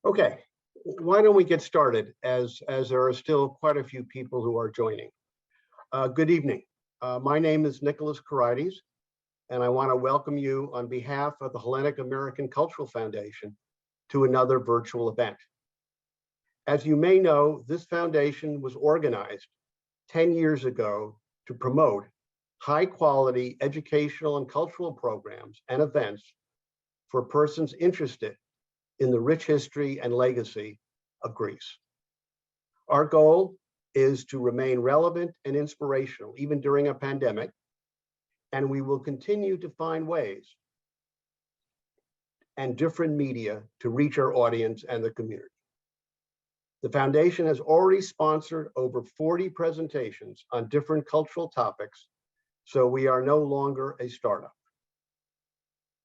Okay, why don't we get started as there are still quite a few people who are joining. Good evening. My name is Nicholas Karides, and I want to welcome you on behalf of the Hellenic-American Cultural Foundation to another virtual event. As you may know, this foundation was organized 10 years ago to promote high-quality educational and cultural programs and events for persons interested in the rich history and legacy of Greece. Our goal is to remain relevant and inspirational, even during a pandemic, and we will continue to find ways and different media to reach our audience and the community. The foundation has already sponsored over 40 presentations on different cultural topics, so we are no longer a startup.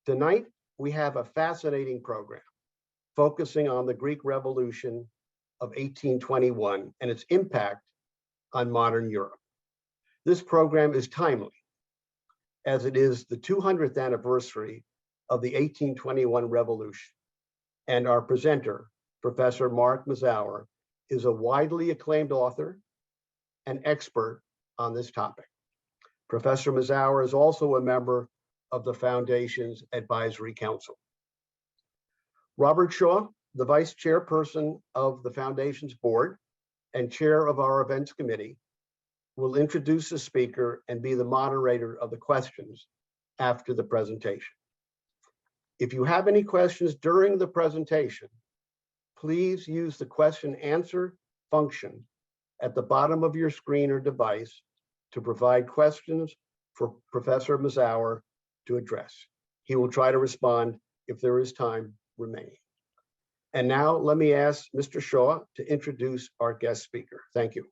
Tonight, we have a fascinating program focusing on the Greek Revolution of 1821 and its impact on modern Europe. This program is timely, as it is the 200th anniversary of the 1821 revolution, and our presenter, Professor Mark Mazower, is a widely acclaimed author and expert on this topic. Professor Mazower is also a member of the Foundation's Advisory Council. Robert Shaw, the Vice Chairperson of the Foundation's board and chair of our events committee, will introduce the speaker and be the moderator of the questions after the presentation. If you have any questions during the presentation, please use the question answer function at the bottom of your screen or device to provide questions for Professor Mazower to address. He will try to respond if there is time remaining. And now let me ask Mr. Shaw to introduce our guest speaker. Thank you.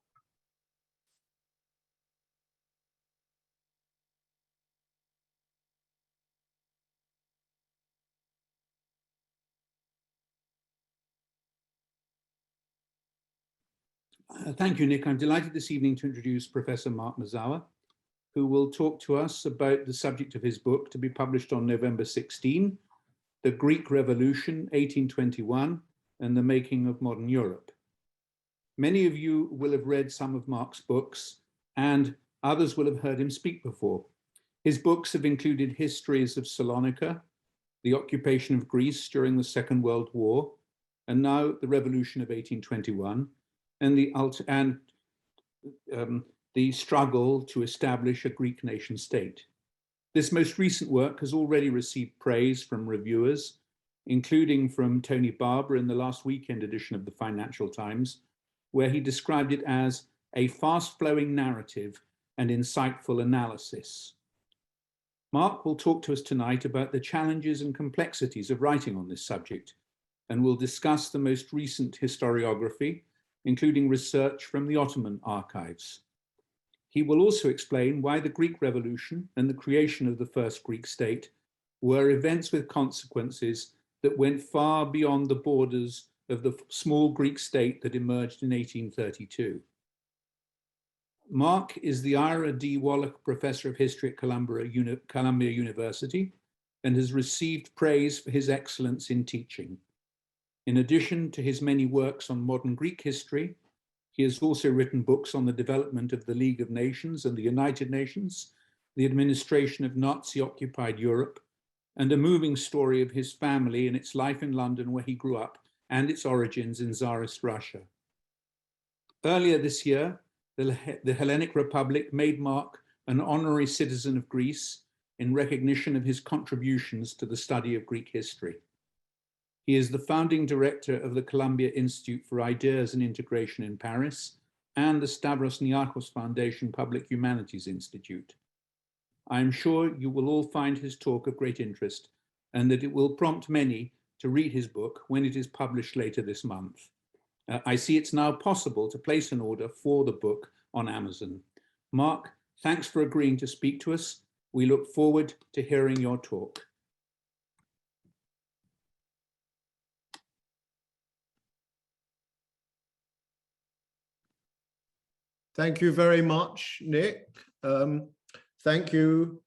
Thank you, Nick. I'm delighted this evening to introduce Professor Mark Mazower, who will talk to us about the subject of his book to be published on November 16, The Greek Revolution, 1821, and the Making of Modern Europe. Many of you will have read some of Mark's books, and others will have heard him speak before. His books have included histories of Salonika, the occupation of Greece during the Second World War, and now the Revolution of 1821, and the struggle to establish a Greek nation state. This most recent work has already received praise from reviewers, including from Tony Barber in the last weekend edition of the Financial Times, where he described it as a fast-flowing narrative and insightful analysis. Mark will talk to us tonight about the challenges and complexities of writing on this subject, and will discuss the most recent historiography, including research from the Ottoman archives. He will also explain why the Greek Revolution and the creation of the first Greek state were events with consequences that went far beyond the borders of the small Greek state that emerged in 1832. Mark is the Ira D. Wallach Professor of History at Columbia University and has received praise for his excellence in teaching. In addition to his many works on modern Greek history, he has also written books on the development of the League of Nations and the United Nations, the administration of Nazi-occupied Europe, and a moving story of his family and its life in London where he grew up and its origins in Tsarist Russia. Earlier this year, the Hellenic Republic made Mark an honorary citizen of Greece in recognition of his contributions to the study of Greek history. He is the founding director of the Columbia Institute for Ideas and Integration in Paris and the Stavros Niarchos Foundation Public Humanities Institute. I am sure you will all find his talk of great interest and that it will prompt many to read his book when it is published later this month. I see it's now possible to place an order for the book on Amazon. Mark, thanks for agreeing to speak to us. We look forward to hearing your talk. Thank you very much, Nick. Thank you,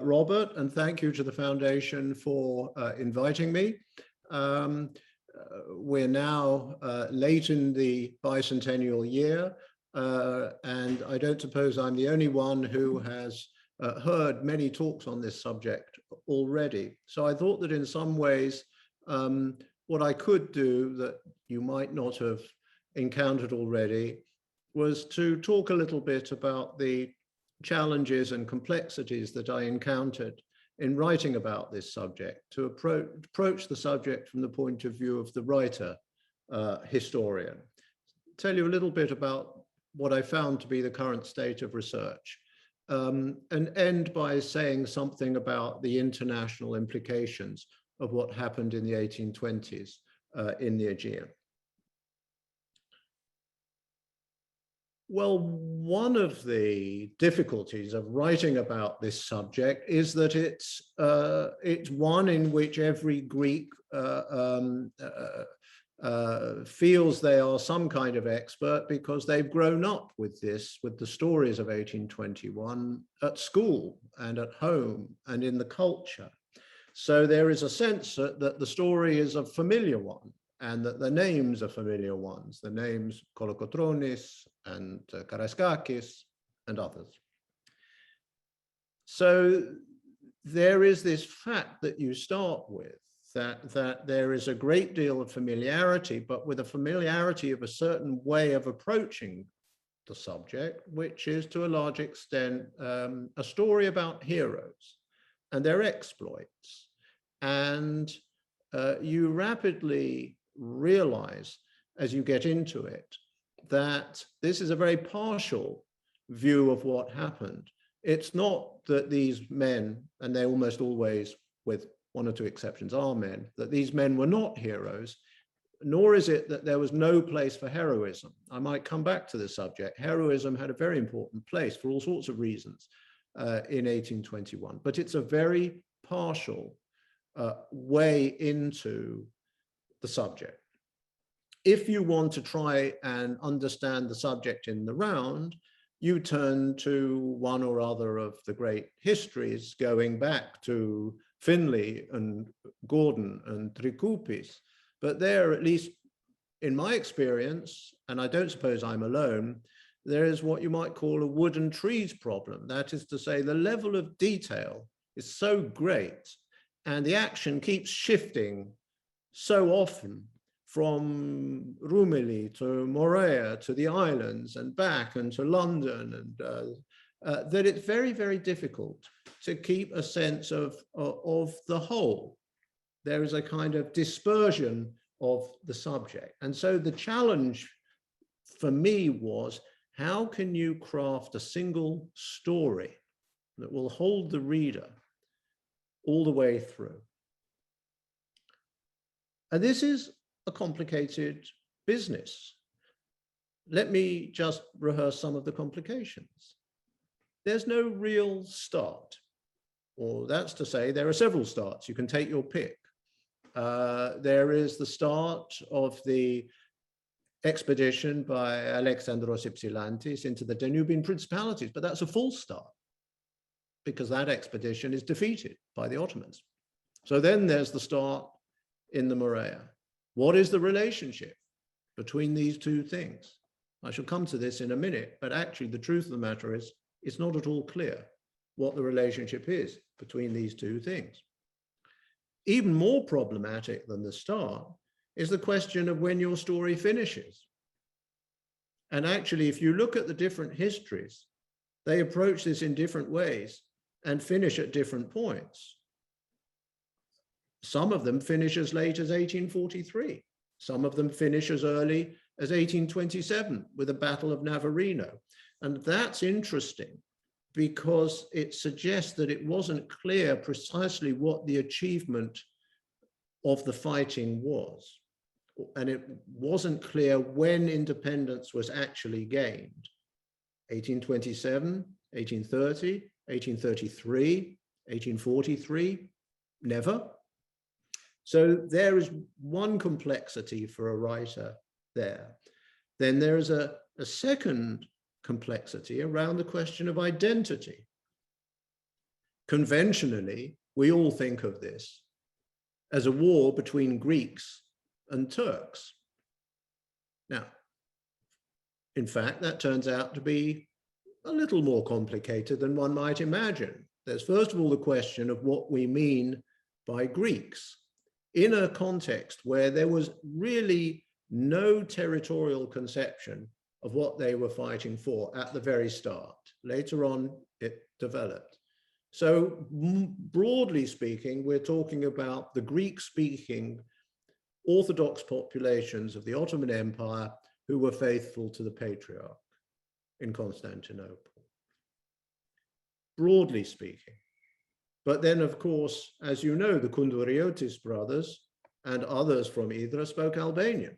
Robert, and thank you to the Foundation for inviting me. we're now late in the bicentennial year, and I don't suppose I'm the only one who has heard many talks on this subject already. So I thought that in some ways, what I could do that you might not have encountered already was to talk a little bit about the challenges and complexities that I encountered in writing about this subject, to approach the subject from the point of view of the writer historian. Tell you a little bit about what I found to be the current state of research, and end by saying something about the international implications of what happened in the 1820s in the Aegean. Well, one of the difficulties of writing about this subject is that it's one in which every Greek feels they are some kind of expert because they've grown up with this, with the stories of 1821 at school and at home and in the culture. So there is a sense that the story is a familiar one, and that the names are familiar ones, the names Kolokotronis and Karaiskakis and others. So there is this fact that you start with, that there is a great deal of familiarity, but with a familiarity of a certain way of approaching the subject, which is to a large extent a story about heroes and their exploits. And you rapidly realize as you get into it that this is a very partial view of what happened. It's not that these men, and they almost always, with one or two exceptions, are men, that these men were not heroes, nor is it that there was no place for heroism. I might come back to this subject. Heroism had a very important place for all sorts of reasons in 1821, but it's a very partial way into the subject. If you want to try and understand the subject in the round, you turn to one or other of the great histories going back to Finlay and Gordon and Trikoupis. But there, at least in my experience, and I don't suppose I'm alone, there is what you might call a wood and trees problem. That is to say, the level of detail is so great and the action keeps shifting so often from Rumeli to Morea to the islands and back and to London, and that it's very, very difficult to keep a sense of the whole. There is a kind of dispersion of the subject. And so the challenge for me was, how can you craft a single story that will hold the reader all the way through? And this is a complicated business. Let me just rehearse some of the complications. There's no real start, or that's to say there are several starts. You can take your pick. There is the start of the expedition by Alexandros Ypsilantis into the Danubian principalities, but that's a false start because that expedition is defeated by the Ottomans. So then there's the start in the Morea. What is the relationship between these two things? I shall come to this in a minute, but actually the truth of the matter is it's not at all clear what the relationship is between these two things. Even more problematic than the start is the question of when your story finishes. And actually, if you look at the different histories, they approach this in different ways and finish at different points. Some of them finish as late as 1843. Some of them finish as early as 1827 with the Battle of Navarino. And that's interesting because it suggests that it wasn't clear precisely what the achievement of the fighting was. And it wasn't clear when independence was actually gained. 1827, 1830, 1833, 1843, never. So there is one complexity for a writer there. Then there is a second complexity around the question of identity. Conventionally, we all think of this as a war between Greeks and Turks. Now, in fact, that turns out to be a little more complicated than one might imagine. There's first of all the question of what we mean by Greeks in a context where there was really no territorial conception of what they were fighting for at the very start. Later on, it developed. So broadly speaking, we're talking about the Greek-speaking Orthodox populations of the Ottoman Empire who were faithful to the Patriarch in Constantinople, broadly speaking. But then, of course, as you know, the Kunduriotis brothers and others from Idra spoke Albanian.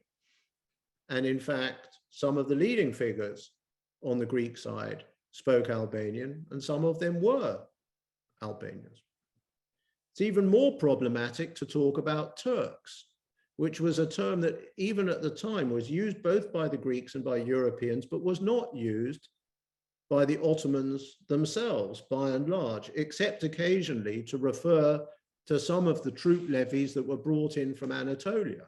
And in fact, some of the leading figures on the Greek side spoke Albanian, and some of them were Albanians. It's even more problematic to talk about Turks, which was a term that even at the time was used both by the Greeks and by Europeans, but was not used by the Ottomans themselves, by and large, except occasionally to refer to some of the troop levies that were brought in from Anatolia.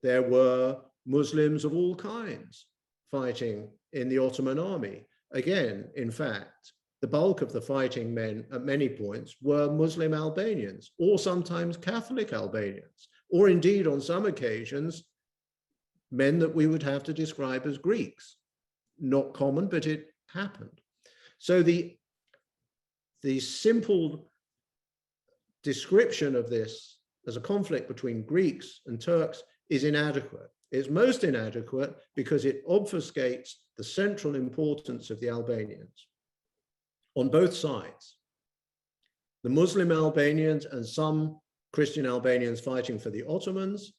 There were Muslims of all kinds fighting in the Ottoman army. Again, in fact, the bulk of the fighting men at many points were Muslim Albanians, or sometimes Catholic Albanians, or indeed on some occasions, men that we would have to describe as Greeks. Not common, but it happened. So the simple description of this as a conflict between Greeks and Turks is inadequate. It's most inadequate because it obfuscates the central importance of the Albanians on both sides. The Muslim Albanians and some Christian Albanians fighting for the Ottomans,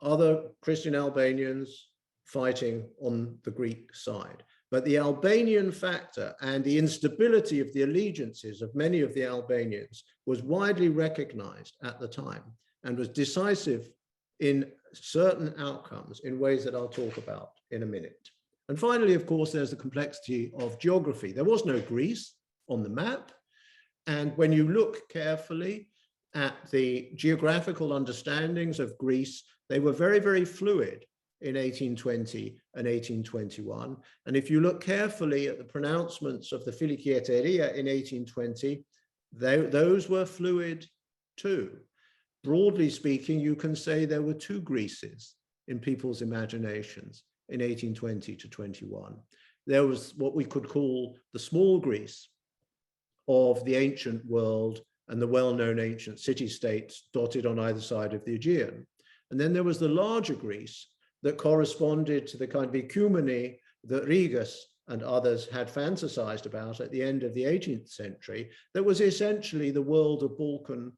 other Christian Albanians fighting on the Greek side. But the Albanian factor and the instability of the allegiances of many of the Albanians was widely recognized at the time and was decisive in certain outcomes in ways that I'll talk about in a minute. And finally, of course, there's the complexity of geography. There was no Greece on the map. And when you look carefully at the geographical understandings of Greece, they were very, very fluid in 1820 and 1821. And if you look carefully at the pronouncements of the Filikieteria in 1820, those were fluid too. Broadly speaking, you can say there were two Greeces in people's imaginations in 1820 to 21. There was what we could call the small Greece of the ancient world and the well-known ancient city-states dotted on either side of the Aegean. And then there was the larger Greece that corresponded to the kind of ecumeny that Rigas and others had fantasized about at the end of the 18th century, that was essentially the world of Balkan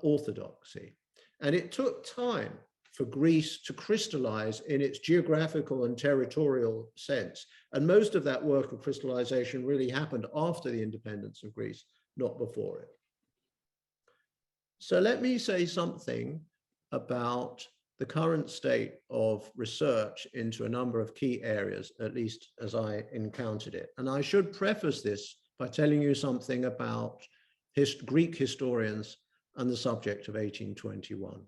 orthodoxy. And it took time for Greece to crystallize in its geographical and territorial sense. And most of that work of crystallization really happened after the independence of Greece, not before it. So let me say something about the current state of research into a number of key areas, at least as I encountered it. And I should preface this by telling you something about Greek historians and the subject of 1821.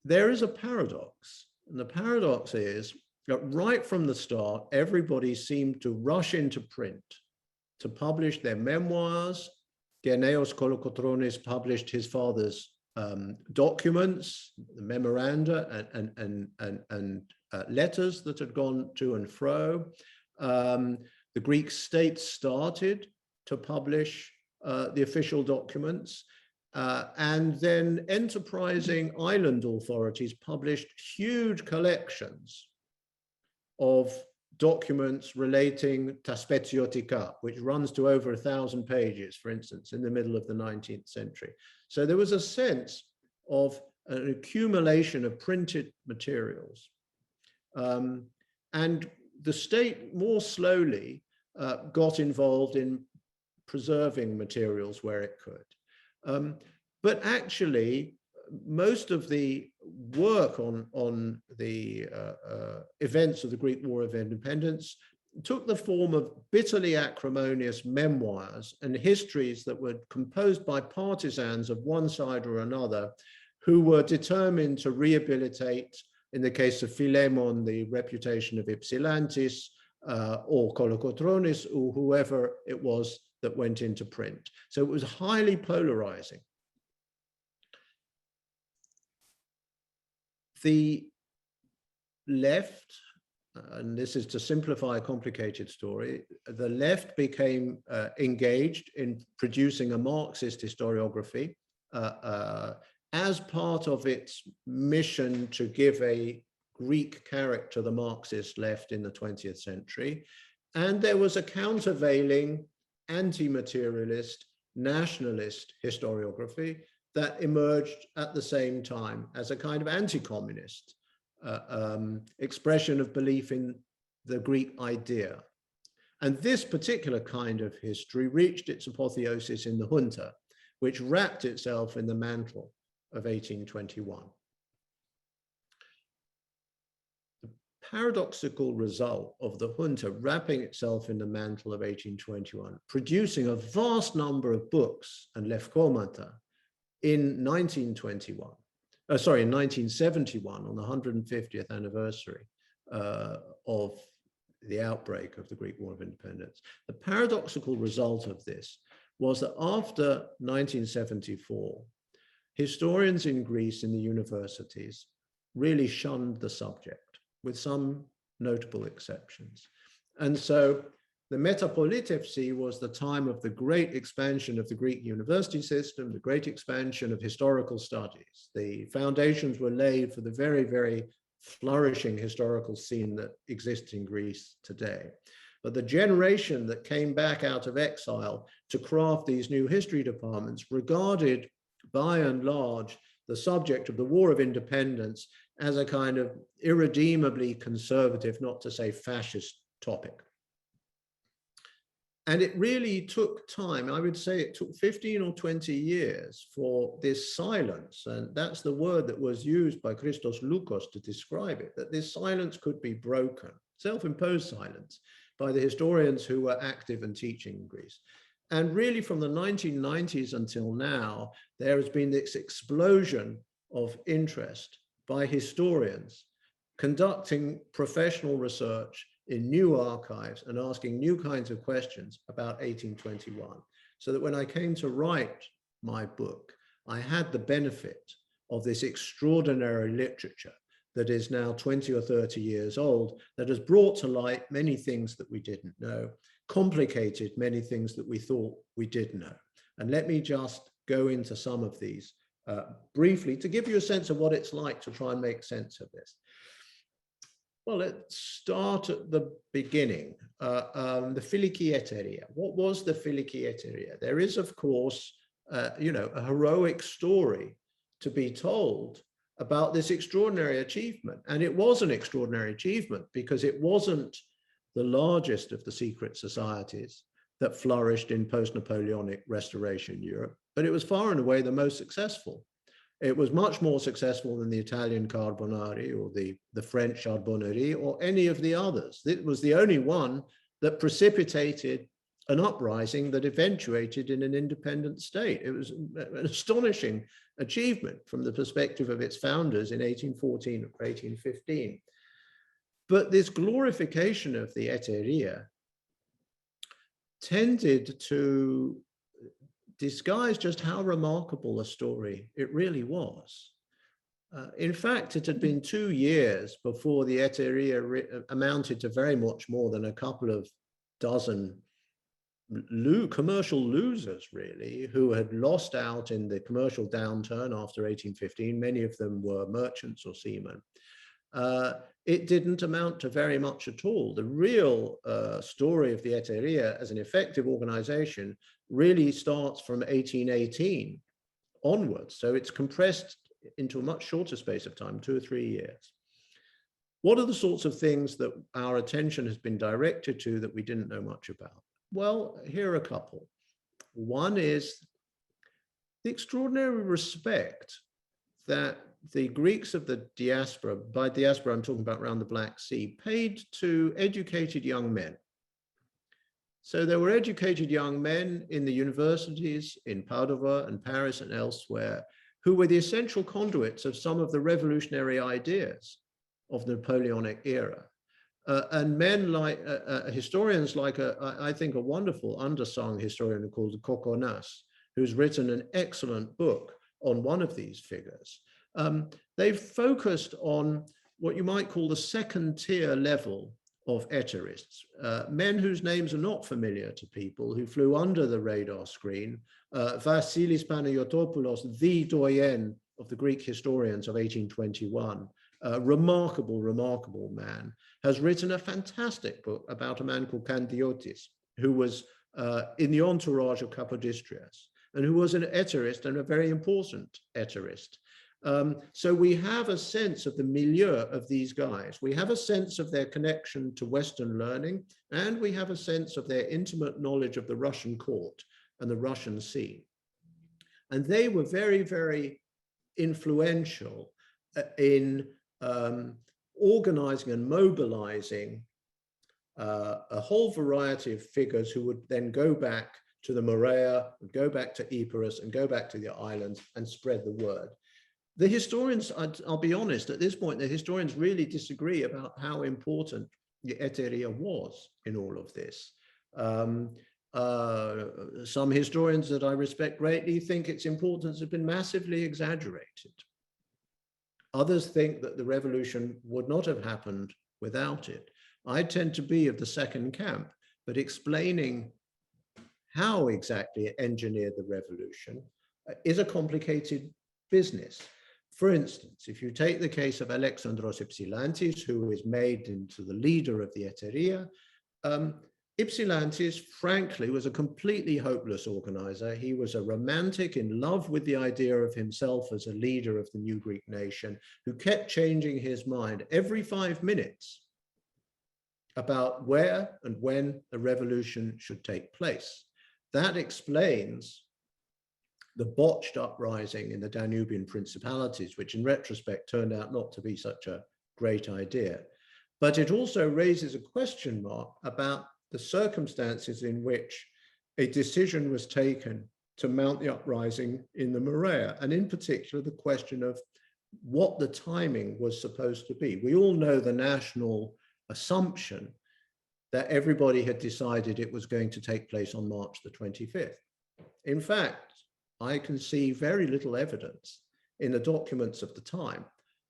There is a paradox, and the paradox is that right from the start, everybody seemed to rush into print to publish their memoirs. Geneos Kolokotronis published his father's documents, the memoranda and letters that had gone to and fro. The Greek state started to publish the official documents. And then enterprising island authorities published huge collections of documents relating to Spetsiotika, which runs to over 1,000 pages, for instance, in the middle of the 19th century. So there was a sense of an accumulation of printed materials. And the state more slowly got involved in preserving materials where it could. But actually, most of the work on the events of the Greek War of Independence took the form of bitterly acrimonious memoirs and histories that were composed by partisans of one side or another who were determined to rehabilitate, in the case of Philemon, the reputation of Ypsilantis, or Kolokotronis, or whoever it was that went into print. So it was highly polarizing. The left, and this is to simplify a complicated story, the left became engaged in producing a Marxist historiography as part of its mission to give a Greek character to the Marxist left in the 20th century. And there was a countervailing anti-materialist, nationalist historiography that emerged at the same time as a kind of anti-communist expression of belief in the Greek idea. And this particular kind of history reached its apotheosis in the junta, which wrapped itself in the mantle of 1821. The paradoxical result of the junta wrapping itself in the mantle of 1821, producing a vast number of books and lefkomata in 1921, in 1971, on the 150th anniversary of the outbreak of the Greek War of Independence. The paradoxical result of this was that after 1974, historians in Greece in the universities really shunned the subject, with some notable exceptions. And so the Metapolitevsi was the time of the great expansion of the Greek university system, the great expansion of historical studies. The foundations were laid for the very, very flourishing historical scene that exists in Greece today. But the generation that came back out of exile to craft these new history departments regarded, by and large, the subject of the War of Independence as a kind of irredeemably conservative, not to say fascist, topic. And it really took time. I would say it took 15 or 20 years for this silence, and that's the word that was used by Christos Loukos to describe it, that this silence could be broken, self-imposed silence, by the historians who were active and teaching in Greece. And really from the 1990s until now, there has been this explosion of interest by historians conducting professional research in new archives and asking new kinds of questions about 1821. So that when I came to write my book, I had the benefit of this extraordinary literature that is now 20 or 30 years old, that has brought to light many things that we didn't know, complicated many things that we thought we did know. And let me just go into some of these briefly to give you a sense of what it's like to try and make sense of this. Well, let's start at the beginning. The Philiki Eteria. What was the Philiki Eteria? There is, of course, a heroic story to be told about this extraordinary achievement. And it was an extraordinary achievement because it wasn't the largest of the secret societies that flourished in post-Napoleonic Restoration Europe, but it was far and away the most successful. It was much more successful than the Italian Carbonari or the French Charbonnerie or any of the others. It was the only one that precipitated an uprising that eventuated in an independent state. It was an astonishing achievement from the perspective of its founders in 1814 or 1815. But this glorification of the Eteria tended to disguise just how remarkable a story it really was. In fact, it had been 2 years before the Eteria amounted to very much more than a couple of dozen commercial losers, really, who had lost out in the commercial downturn after 1815. Many of them were merchants or seamen. It didn't amount to very much at all. The real story of the Eteria as an effective organization really starts from 1818 onwards. So it's compressed into a much shorter space of time, 2 or 3 years. What are the sorts of things that our attention has been directed to that we didn't know much about? Well, here are a couple. One is the extraordinary respect that the Greeks of the diaspora, by diaspora I'm talking about around the Black Sea, paid to educated young men. So there were educated young men in the universities in Padua and Paris and elsewhere who were the essential conduits of some of the revolutionary ideas of the Napoleonic era. And men like historians like, I think, a wonderful undersung historian called Kokonas, who's written an excellent book on one of these figures. They've focused on what you might call the second tier level of eterists, men whose names are not familiar to people, who flew under the radar screen. Vasilis Panayotopoulos, the doyen of the Greek historians of 1821, a remarkable man, has written a fantastic book about a man called Kandiotis, who was in the entourage of Kapodistrias, and who was an eterist and a very important eterist. So we have a sense of the milieu of these guys. We have a sense of their connection to Western learning, and we have a sense of their intimate knowledge of the Russian court and the Russian scene. And they were very, very influential in organizing and mobilizing a whole variety of figures who would then go back to the Morea, go back to Epirus, and go back to the islands and spread the word. The historians, I'll be honest, at this point, the historians really disagree about how important the Eteria was in all of this. Some historians that I respect greatly think its importance has been massively exaggerated. Others think that the revolution would not have happened without it. I tend to be of the second camp, but explaining how exactly it engineered the revolution is a complicated business. For instance, if you take the case of Alexandros Ypsilantis, who is made into the leader of the Eteria, Ypsilantis, frankly, was a completely hopeless organizer. He was a romantic in love with the idea of himself as a leader of the new Greek nation, who kept changing his mind every 5 minutes about where and when the revolution should take place. That explains the botched uprising in the Danubian principalities, which in retrospect turned out not to be such a great idea. But it also raises a question mark about the circumstances in which a decision was taken to mount the uprising in the Morea, and in particular, the question of what the timing was supposed to be. We all know the national assumption that everybody had decided it was going to take place on March the 25th. In fact, I can see very little evidence in the documents of the time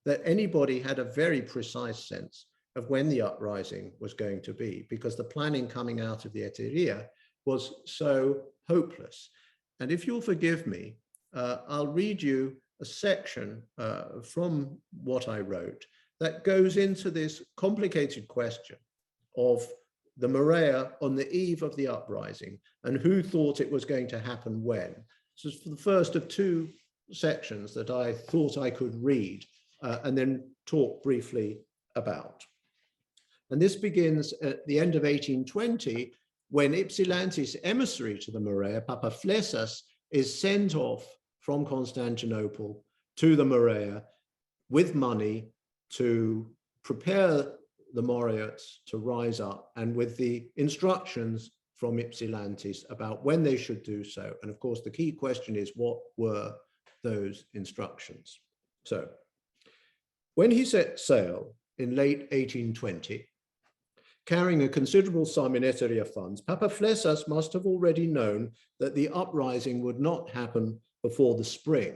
that anybody had a very precise sense of when the uprising was going to be, because the planning coming out of the Eteria was so hopeless. And if you'll forgive me, I'll read you a section from what I wrote that goes into this complicated question of the Morea on the eve of the uprising and who thought it was going to happen when. So it's the first of two sections that I thought I could read and then talk briefly about. And this begins at the end of 1820, when Ypsilantis' emissary to the Morea, Papaflessas, is sent off from Constantinople to the Morea with money to prepare the Moreots to rise up, and with the instructions from Ypsilantis about when they should do so. And of course, the key question is, what were those instructions? So when he set sail in late 1820, carrying a considerable sum in Eteria funds, Papaflessas must have already known that the uprising would not happen before the spring.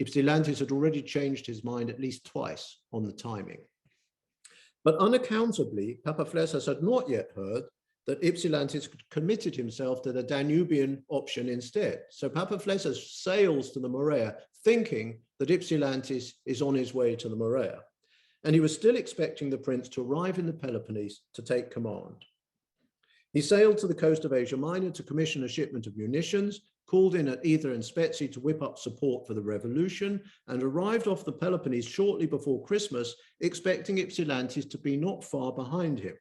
Ypsilantis had already changed his mind at least twice on the timing. But unaccountably, Papaflessas had not yet heard that Ypsilantis committed himself to the Danubian option instead. So Papaflessas sails to the Morea thinking that Ypsilantis is on his way to the Morea. And he was still expecting the prince to arrive in the Peloponnese to take command. He sailed to the coast of Asia Minor to commission a shipment of munitions, called in at Either and Spetsi to whip up support for the revolution, and arrived off the Peloponnese shortly before Christmas, expecting Ypsilantis to be not far behind him.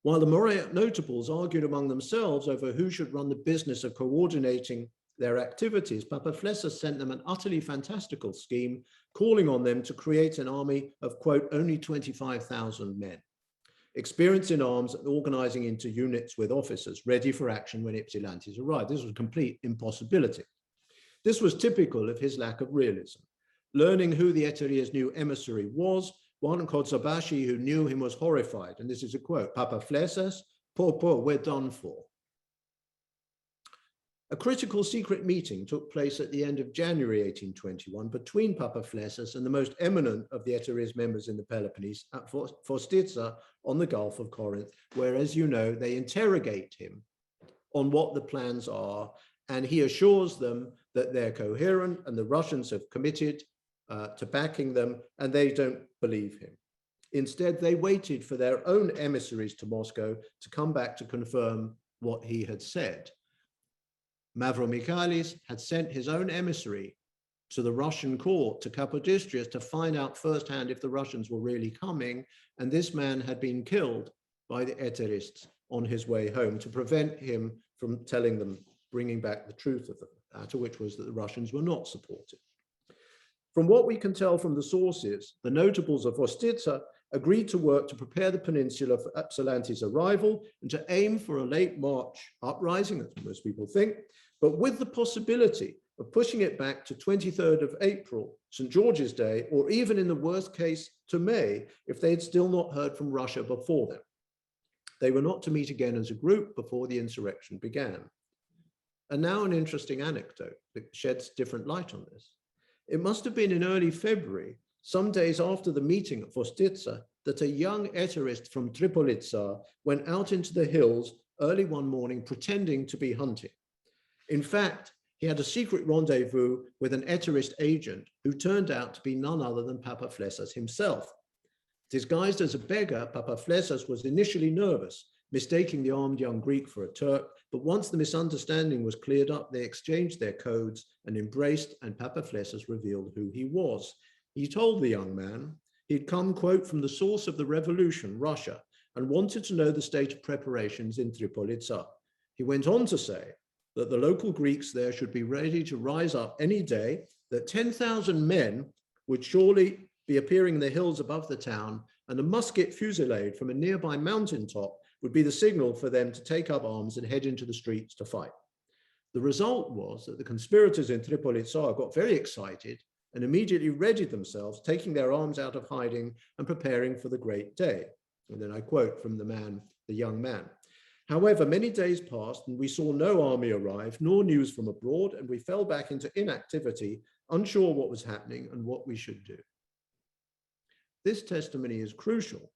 While the Moreot notables argued among themselves over who should run the business of coordinating their activities, Papaflessus sent them an utterly fantastical scheme, calling on them to create an army of, quote, only 25,000 men, experienced in arms and organizing into units with officers ready for action when Ypsilantis arrived. This was a complete impossibility. This was typical of his lack of realism. Learning who the Eteries' new emissary was, one Kotsabashi who knew him was horrified. And this is a quote, Papaflessus, poor, we're done for. A critical secret meeting took place at the end of January 1821 between Papaflessus and the most eminent of the Eteries members in the Peloponnese at Forstitsa on the Gulf of Corinth, where, as you know, they interrogate him on what the plans are, and he assures them that they're coherent and the Russians have committed to backing them, and they don't believe him. Instead, they waited for their own emissaries to Moscow to come back to confirm what he had said. Mavromichalis had sent his own emissary to the Russian court, to Capodistrias, to find out firsthand if the Russians were really coming, and this man had been killed by the Eterists on his way home to prevent him from telling them, bringing back the truth of the matter, which was that the Russians were not supported. From what we can tell from the sources, the notables of Ostitsa agreed to work to prepare the peninsula for Ypsilantis' arrival and to aim for a late March uprising, as most people think, but with the possibility of pushing it back to 23rd of April, St. George's Day, or even in the worst case to May, if they had still not heard from Russia before then. They were not to meet again as a group before the insurrection began. And now an interesting anecdote that sheds different light on this. It must have been in early February, some days after the meeting at Forstitsa, that a young Eterist from Tripolitsa went out into the hills early one morning pretending to be hunting. In fact, he had a secret rendezvous with an Eterist agent who turned out to be none other than Papaflessus himself. Disguised as a beggar, Papaflessus was initially nervous, mistaking the armed young Greek for a Turk, but once the misunderstanding was cleared up, they exchanged their codes and embraced, and Papaflessus revealed who he was. He told the young man he'd come, quote, from the source of the revolution, Russia, and wanted to know the state of preparations in Tripolitsa. He went on to say that the local Greeks there should be ready to rise up any day, that 10,000 men would surely be appearing in the hills above the town, and a musket fusillade from a nearby mountaintop would be the signal for them to take up arms and head into the streets to fight. The result was that the conspirators in Tripolitsa got very excited and immediately readied themselves, taking their arms out of hiding and preparing for the great day. And then I quote from the young man. However, many days passed and we saw no army arrive, nor news from abroad, and we fell back into inactivity, unsure what was happening and what we should do. This testimony is crucial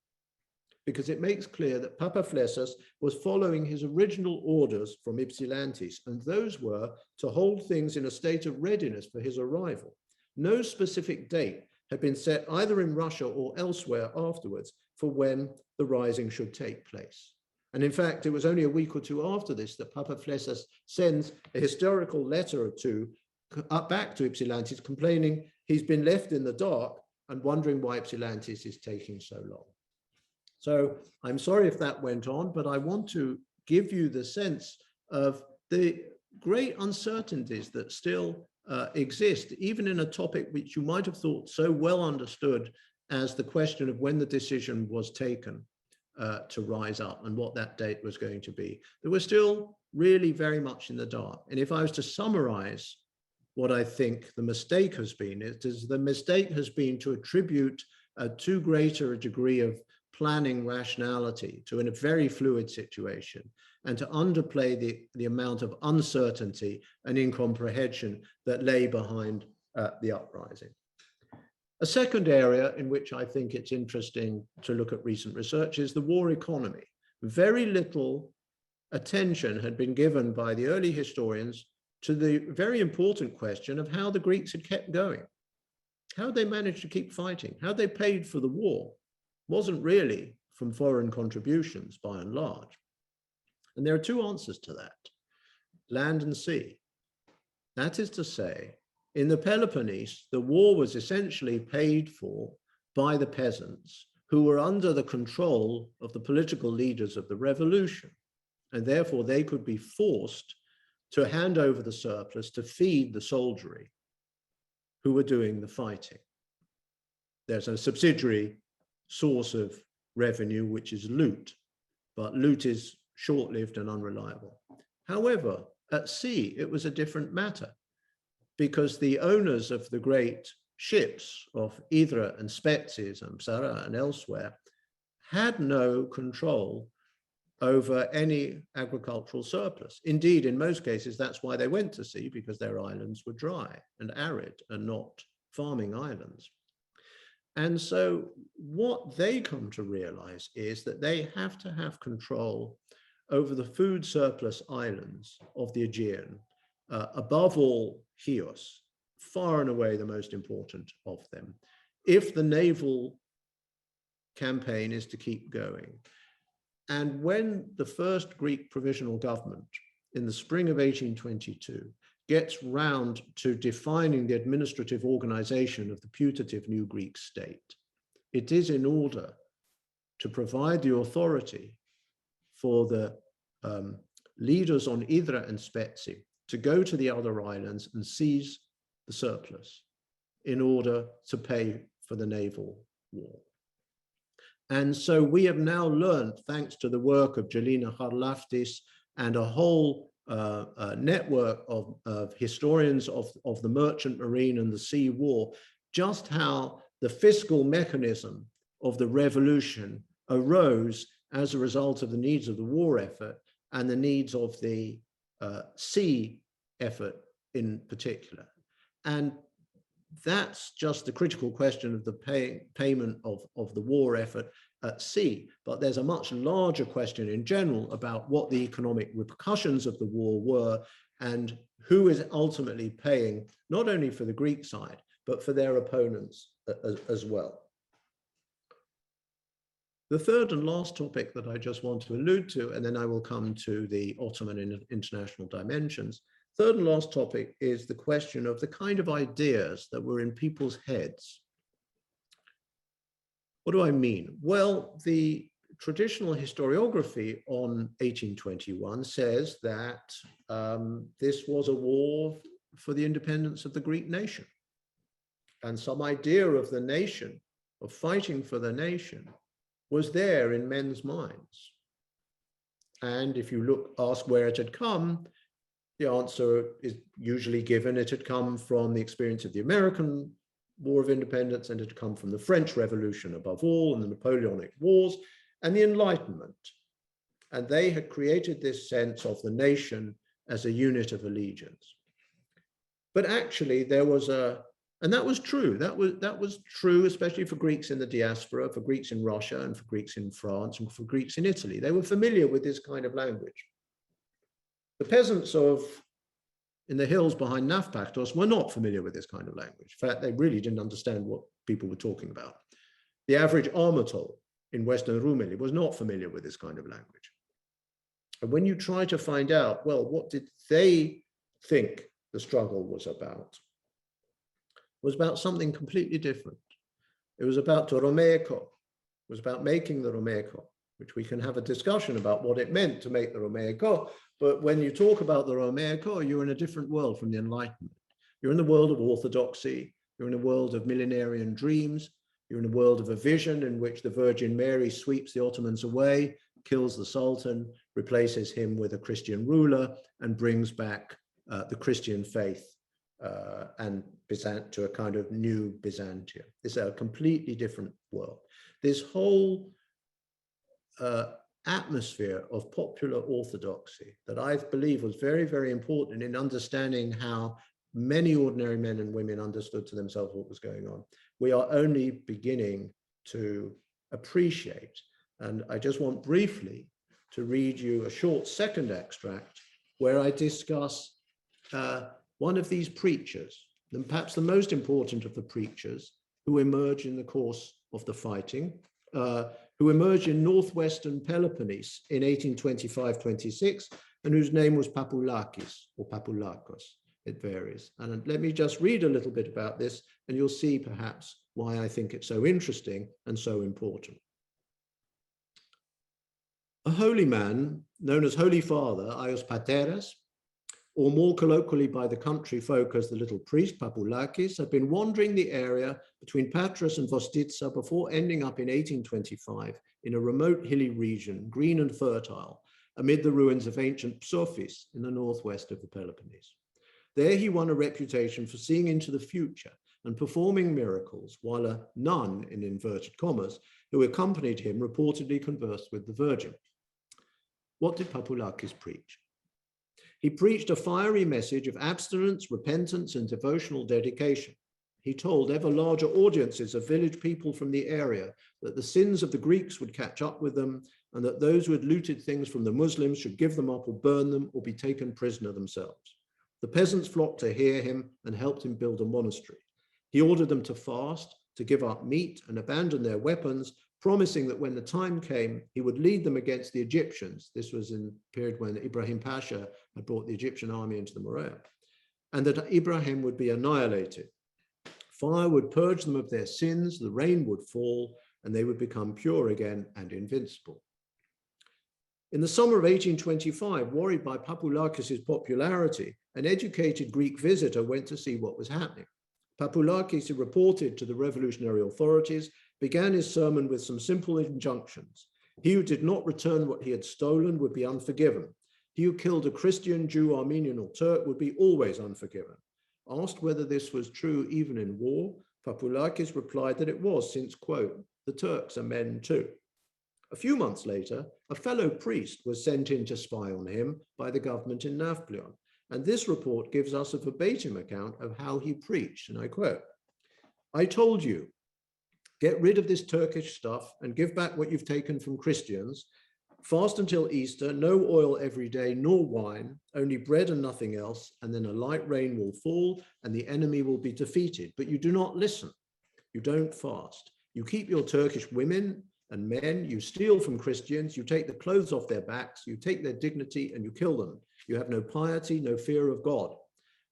because it makes clear that Papaflessus was following his original orders from Ypsilantis, and those were to hold things in a state of readiness for his arrival. No specific date had been set either in Russia or elsewhere afterwards for when the rising should take place. And in fact, it was only a week or two after this that Papaflessus sends a historical letter or two back to Ypsilantis complaining he's been left in the dark and wondering why Ypsilantis is taking so long. So I'm sorry if that went on, but I want to give you the sense of the great uncertainties that still exist, even in a topic which you might have thought so well understood as the question of when the decision was taken to rise up and what that date was going to be. They were still really very much in the dark. And if I was to summarize what I think the mistake has been, the mistake has been to attribute too greater a degree of planning rationality to a very fluid situation and to underplay the amount of uncertainty and incomprehension that lay behind the uprising. A second area in which I think it's interesting to look at recent research is the war economy. Very little attention had been given by the early historians to the very important question of how the Greeks had kept going, how they managed to keep fighting, how they paid for the war. Wasn't really from foreign contributions by and large. And there are two answers to that, land and sea. That is to say, in the Peloponnese, the war was essentially paid for by the peasants who were under the control of the political leaders of the revolution. And therefore they could be forced to hand over the surplus to feed the soldiery who were doing the fighting. There's a subsidiary source of revenue, which is loot, but loot is short-lived and unreliable. However, at sea, it was a different matter, because the owners of the great ships of Hydra and Spetses and Psara and elsewhere had no control over any agricultural surplus. Indeed, in most cases, that's why they went to sea, because their islands were dry and arid and not farming islands. And so what they come to realize is that they have to have control over the food surplus islands of the Aegean, above all Chios, far and away the most important of them, if the naval campaign is to keep going. And when the first Greek provisional government in the spring of 1822 gets round to defining the administrative organization of the putative new Greek state, it is in order to provide the authority for the leaders on Hydra and Spetsi to go to the other islands and seize the surplus in order to pay for the naval war. And so we have now learned, thanks to the work of Jelena Harlaftis and a whole network of historians of the merchant marine and the sea war, just how the fiscal mechanism of the revolution arose as a result of the needs of the war effort and the needs of the sea effort in particular. And that's just the critical question of the payment of the war effort at sea. But there's a much larger question in general about what the economic repercussions of the war were and who is ultimately paying, not only for the Greek side, but for their opponents as well. The third and last topic that I just want to allude to, and then I will come to the Ottoman and international dimensions. Third and last topic is the question of the kind of ideas that were in people's heads. What do I mean? Well, the traditional historiography on 1821 says that this was a war for the independence of the Greek nation. And some idea of the nation, of fighting for the nation, was there in men's minds. And if you ask where it had come, the answer is usually given. It had come from the experience of the American War of Independence, and it had come from the French Revolution above all, and the Napoleonic Wars, and the Enlightenment. And they had created this sense of the nation as a unit of allegiance. But actually there was and that was true. That was true, especially for Greeks in the diaspora, for Greeks in Russia, and for Greeks in France, and for Greeks in Italy. They were familiar with this kind of language. The peasants in the hills behind Nafpaktos were not familiar with this kind of language. In fact, they really didn't understand what people were talking about. The average Armatol in Western Rumeli was not familiar with this kind of language. And when you try to find out, well, what did they think the struggle was about? It was about something completely different. It was about the Romeiko. It was about making the Romeiko, which we can have a discussion about what it meant to make the Romeiko. But when you talk about the Romeiko, you're in a different world from the Enlightenment. You're in the world of orthodoxy. You're in a world of millenarian dreams. You're in a world of a vision in which the Virgin Mary sweeps the Ottomans away, kills the Sultan, replaces him with a Christian ruler, and brings back the Christian faith and to a kind of new Byzantium. It's a completely different world. This whole atmosphere of popular orthodoxy that I believe was very, very important in understanding how many ordinary men and women understood to themselves what was going on, we are only beginning to appreciate. And I just want briefly to read you a short second extract where I discuss one of these preachers, and perhaps the most important of the preachers who emerge in the course of the fighting, who emerged in northwestern Peloponnese in 1825-26, and whose name was Papoulakis or Papoulakos. It varies. And let me just read a little bit about this, and you'll see perhaps why I think it's so interesting and so important. A holy man known as Holy Father, Ios Pateras, or more colloquially by the country folk as the little priest, Papoulakis, had been wandering the area between Patras and Vostitsa before ending up in 1825 in a remote hilly region, green and fertile, amid the ruins of ancient Psophis in the northwest of the Peloponnese. There he won a reputation for seeing into the future and performing miracles, while a nun, in inverted commas, who accompanied him reportedly conversed with the Virgin. What did Papoulakis preach? He preached a fiery message of abstinence, repentance, and devotional dedication. He told ever larger audiences of village people from the area that the sins of the Greeks would catch up with them, and that those who had looted things from the Muslims should give them up or burn them or be taken prisoner themselves. The peasants flocked to hear him and helped him build a monastery. He ordered them to fast, to give up meat and abandon their weapons, promising that when the time came, he would lead them against the Egyptians. This was in the period when Ibrahim Pasha had brought the Egyptian army into the Morea, and that Ibrahim would be annihilated. Fire would purge them of their sins, the rain would fall, and they would become pure again and invincible. In the summer of 1825, worried by Papoulakis' popularity, an educated Greek visitor went to see what was happening. Papoulakis, who reported to the revolutionary authorities, began his sermon with some simple injunctions. He who did not return what he had stolen would be unforgiven. He who killed a Christian, Jew, Armenian, or Turk would be always unforgiven. Asked whether this was true even in war, Papoulakis replied that it was, since, quote, the Turks are men too. A few months later, a fellow priest was sent in to spy on him by the government in Nafplion, and this report gives us a verbatim account of how he preached, and I quote, I told you, get rid of this Turkish stuff and give back what you've taken from Christians. Fast until Easter, no oil every day, nor wine, only bread and nothing else, and then a light rain will fall and the enemy will be defeated. But you do not listen. You don't fast. You keep your Turkish women and men, you steal from Christians, you take the clothes off their backs, you take their dignity and you kill them. You have no piety, no fear of God.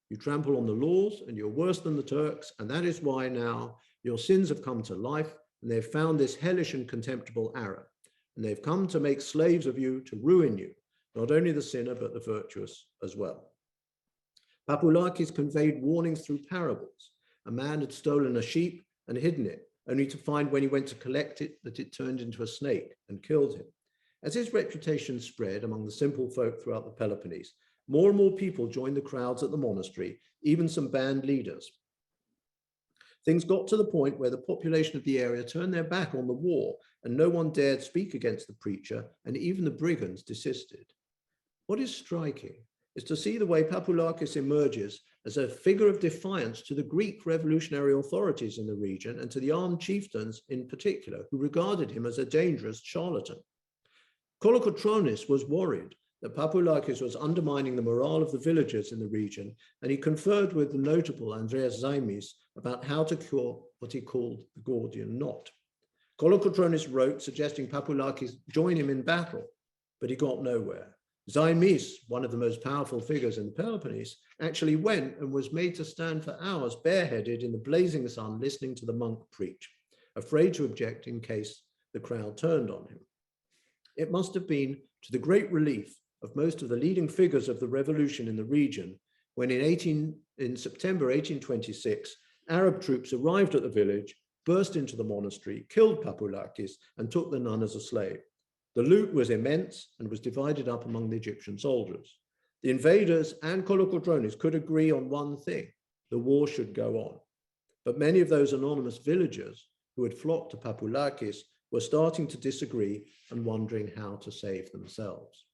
You trample on the laws and you're worse than the Turks, and that is why now your sins have come to life and they've found this hellish and contemptible Arab. And they've come to make slaves of you, to ruin you, not only the sinner, but the virtuous as well. Papoulakis conveyed warnings through parables. A man had stolen a sheep and hidden it, only to find when he went to collect it that it turned into a snake and killed him. As his reputation spread among the simple folk throughout the Peloponnese, more and more people joined the crowds at the monastery, even some band leaders. Things got to the point where the population of the area turned their back on the war, and no one dared speak against the preacher, and even the brigands desisted. What is striking is to see the way Papoulakis emerges as a figure of defiance to the Greek revolutionary authorities in the region and to the armed chieftains in particular, who regarded him as a dangerous charlatan. Kolokotronis was worried that Papoulakis was undermining the morale of the villagers in the region, and he conferred with the notable Andreas Zaimis about how to cure what he called the Gordian knot. Kolokotronis wrote suggesting Papoulakis join him in battle, but he got nowhere. Zaimis, one of the most powerful figures in the Peloponnese, actually went and was made to stand for hours bareheaded in the blazing sun listening to the monk preach, afraid to object in case the crowd turned on him. It must have been to the great relief of most of the leading figures of the revolution in the region when in September 1826, Arab troops arrived at the village, burst into the monastery, killed Papoulakis, and took the nun as a slave. The loot was immense and was divided up among the Egyptian soldiers. The invaders and Kolokotronis could agree on one thing: the war should go on. But many of those anonymous villagers who had flocked to Papoulakis were starting to disagree and wondering how to save themselves.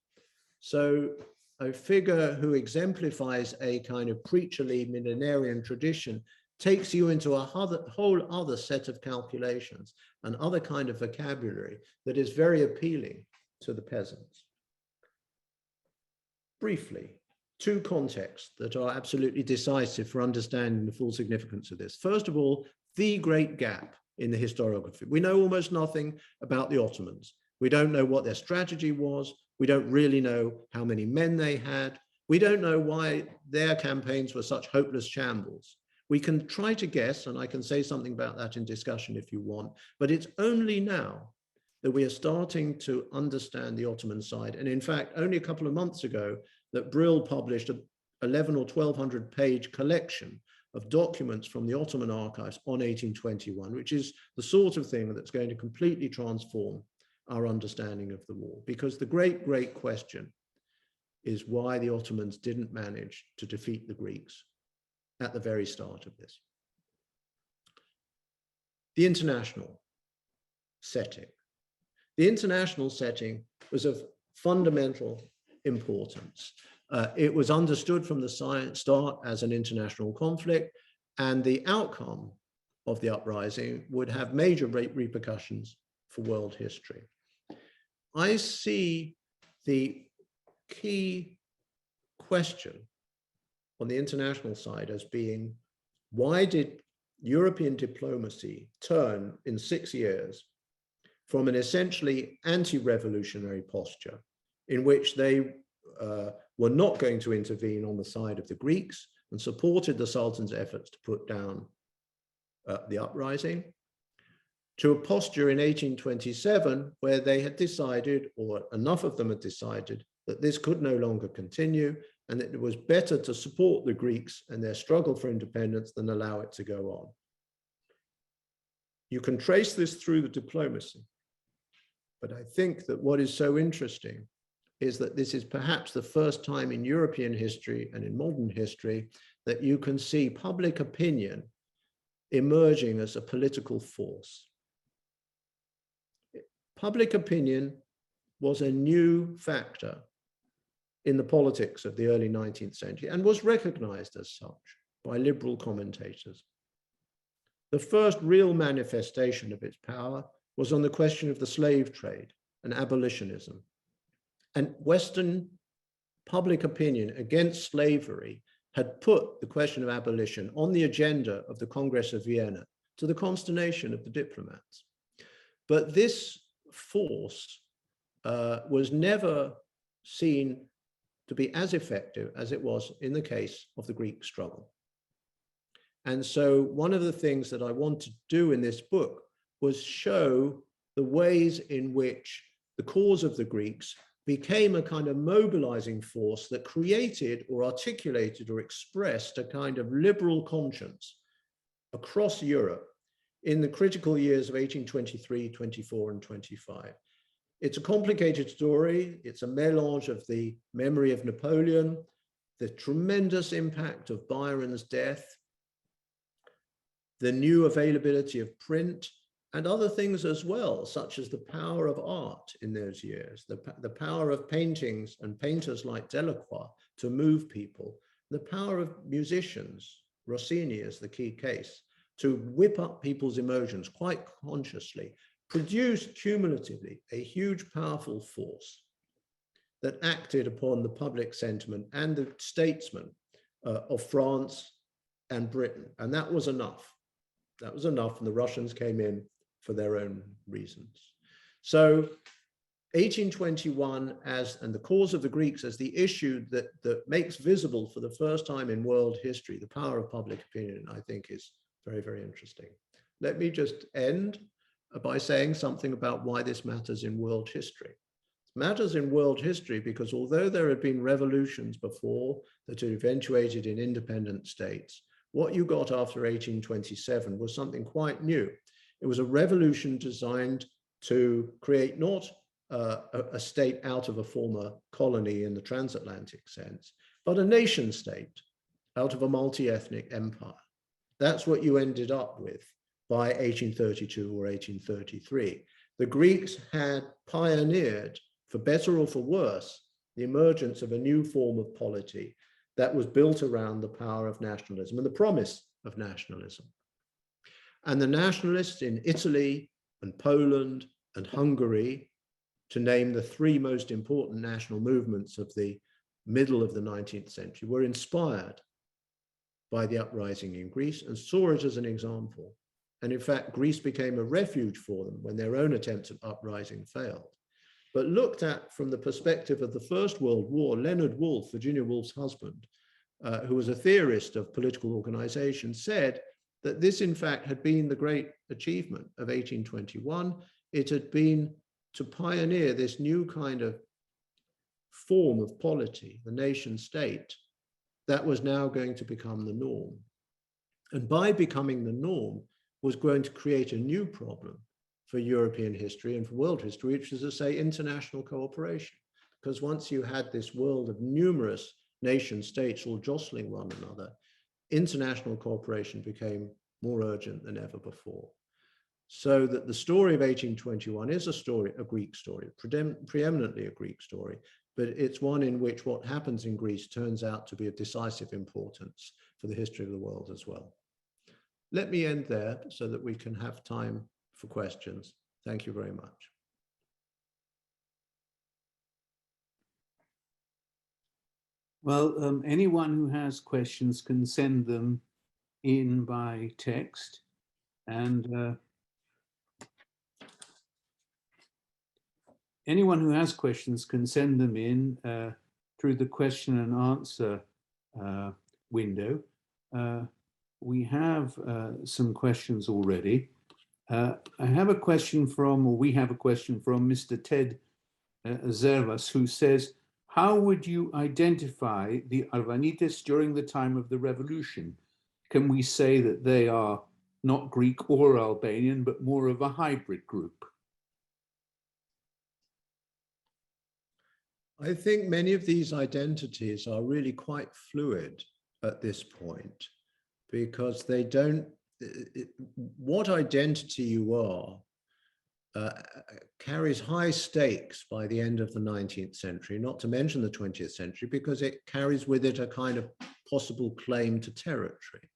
So a figure who exemplifies a kind of preacherly millenarian tradition takes you into a whole other set of calculations, and other kind of vocabulary that is very appealing to the peasants. Briefly, two contexts that are absolutely decisive for understanding the full significance of this. First of all, the great gap in the historiography. We know almost nothing about the Ottomans. We don't know what their strategy was. We don't really know how many men they had. We don't know why their campaigns were such hopeless shambles. We can try to guess, and I can say something about that in discussion if you want, but it's only now that we are starting to understand the Ottoman side. And in fact, only a couple of months ago that Brill published 11 or 1200 page collection of documents from the Ottoman archives on 1821, which is the sort of thing that's going to completely transform our understanding of the war. Because the great, great question is why the Ottomans didn't manage to defeat the Greeks at the very start of this. The international setting. The international setting was of fundamental importance. It was understood from the start as an international conflict, and the outcome of the uprising would have major repercussions for world history. I see the key question on the international side as being, why did European diplomacy turn in 6 years from an essentially anti-revolutionary posture in which they were not going to intervene on the side of the Greeks and supported the Sultan's efforts to put down the uprising, to a posture in 1827 where they had decided, or enough of them had decided, that this could no longer continue and that it was better to support the Greeks and their struggle for independence than allow it to go on. You can trace this through the diplomacy, but I think that what is so interesting is that this is perhaps the first time in European history and in modern history that you can see public opinion emerging as a political force. Public opinion was a new factor in the politics of the early 19th century and was recognized as such by liberal commentators. The first real manifestation of its power was on the question of the slave trade and abolitionism. And Western public opinion against slavery had put the question of abolition on the agenda of the Congress of Vienna, to the consternation of the diplomats. But this force was never seen to be as effective as it was in the case of the Greek struggle. And so one of the things that I want to do in this book was show the ways in which the cause of the Greeks became a kind of mobilizing force that created or articulated or expressed a kind of liberal conscience across Europe in the critical years of 1823, 24, and 25. It's a complicated story. It's a melange of the memory of Napoleon, the tremendous impact of Byron's death, the new availability of print, and other things as well, such as the power of art in those years, the power of paintings and painters like Delacroix to move people, the power of musicians, Rossini is the key case, to whip up people's emotions quite consciously, produced cumulatively a huge, powerful force that acted upon the public sentiment and the statesmen of France and Britain. And that was enough. That was enough, and the Russians came in for their own reasons. So 1821 and the cause of the Greeks as the issue that makes visible for the first time in world history the power of public opinion, I think is very, very interesting. Let me just end by saying something about why this matters in world history. It matters in world history because although there had been revolutions before that had eventuated in independent states, what you got after 1827 was something quite new. It was a revolution designed to create not a state out of a former colony in the transatlantic sense, but a nation state out of a multi-ethnic empire. That's what you ended up with by 1832 or 1833. The Greeks had pioneered, for better or for worse, the emergence of a new form of polity that was built around the power of nationalism and the promise of nationalism. And the nationalists in Italy and Poland and Hungary, to name the three most important national movements of the middle of the 19th century, were inspired by the uprising in Greece and saw it as an example. And in fact, Greece became a refuge for them when their own attempts at uprising failed. But looked at from the perspective of the First World War, Leonard Woolf, Virginia Woolf's husband, who was a theorist of political organization, said that this, in fact, had been the great achievement of 1821. It had been to pioneer this new kind of form of polity, the nation state, that was now going to become the norm. And by becoming the norm was going to create a new problem for European history and for world history, which is to say international cooperation. Because once you had this world of numerous nation states all jostling one another, international cooperation became more urgent than ever before. So that the story of 1821 is a Greek story, preeminently a Greek story, but it's one in which what happens in Greece turns out to be of decisive importance for the history of the world as well. Let me end there so that we can have time for questions. Thank you very much. Well, anyone who has questions can send them in by text, and anyone who has questions can send them in through the question and answer window. We have some questions already. I have a question from, or we have a question from Mr. Ted Zervas, who says, how would you identify the Albanites during the time of the revolution? Can we say that they are not Greek or Albanian, but more of a hybrid group? I think many of these identities are really quite fluid at this point, because they don't, what identity you are carries high stakes by the end of the 19th century, not to mention the 20th century, because it carries with it a kind of possible claim to territory.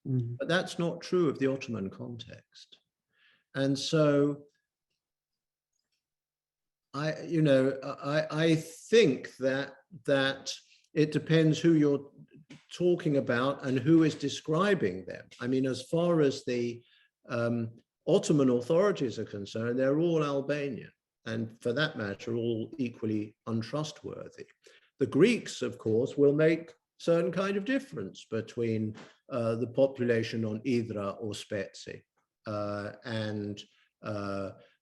Mm. But that's not true of the Ottoman context. And so I think that it depends who you're talking about and who is describing them. I mean, as far as the Ottoman authorities are concerned, they're all Albanian, and for that matter, all equally untrustworthy. The Greeks, of course, will make certain kind of difference between the population on Idra or Spetsi and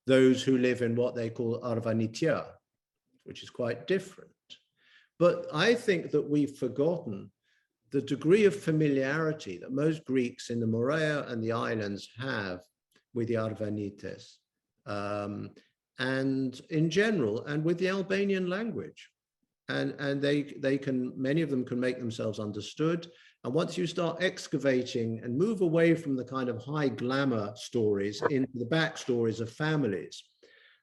those who live in what they call Arvanitia, which is quite different. But I think that we've forgotten the degree of familiarity that most Greeks in the Morea and the islands have with the Arvanites, and in general, and with the Albanian language. And they can, many of them can make themselves understood. And once you start excavating and move away from the kind of high glamour stories into the backstories of families,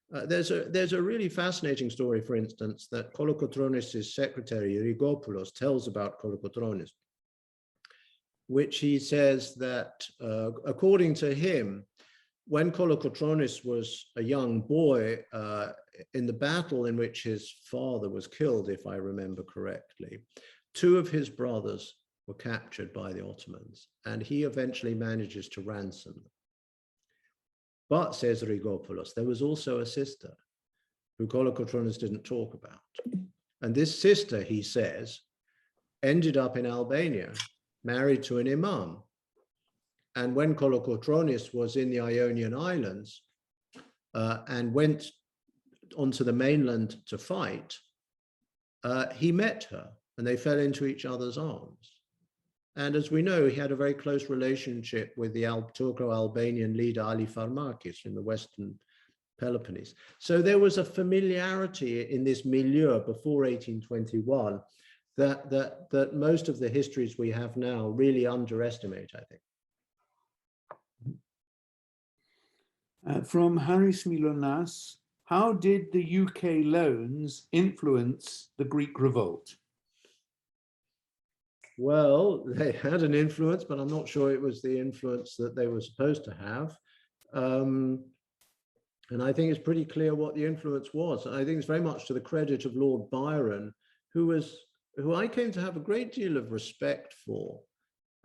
there's a really fascinating story, for instance, that Kolokotronis' secretary, Rigopoulos, tells about Kolokotronis, which he says that, according to him, when Kolokotronis was a young boy, in the battle in which his father was killed, if I remember correctly, two of his brothers were captured by the Ottomans, and he eventually manages to ransom them. But, says Rigopoulos, there was also a sister who Kolokotronis didn't talk about. And this sister, he says, ended up in Albania, married to an imam. And when Kolokotronis was in the Ionian Islands and went onto the mainland to fight, he met her and they fell into each other's arms. And as we know, he had a very close relationship with the Turco-Albanian leader Ali Farmakis in the Western Peloponnese. So there was a familiarity in this milieu before 1821 that most of the histories we have now really underestimate, I think. From Haris Milonas, how did the UK loans influence the Greek revolt? Well, they had an influence, but I'm not sure it was the influence that they were supposed to have. And I think it's pretty clear what the influence was. I think it's very much to the credit of Lord Byron, who I came to have a great deal of respect for,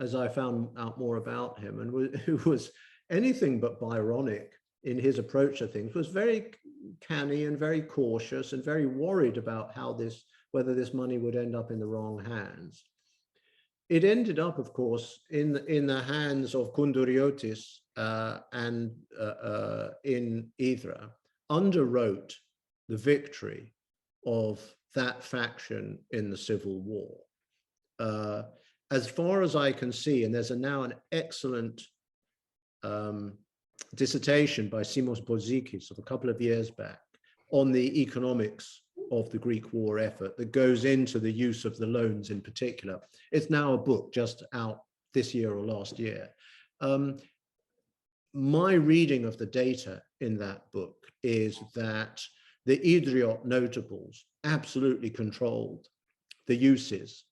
as I found out more about him, and who was anything but Byronic in his approach to things, was very canny and very cautious and very worried about whether this money would end up in the wrong hands. It ended up, of course, in the hands of Kounduriotis and in Idra, underwrote the victory of that faction in the civil war. as far as I can see, and there's now an excellent dissertation by Simos Bozikis of a couple of years back on the economics of the Greek war effort that goes into the use of the loans in particular. It's now a book just out this year or last year. My reading of the data in that book is that the Idriot notables absolutely controlled the uses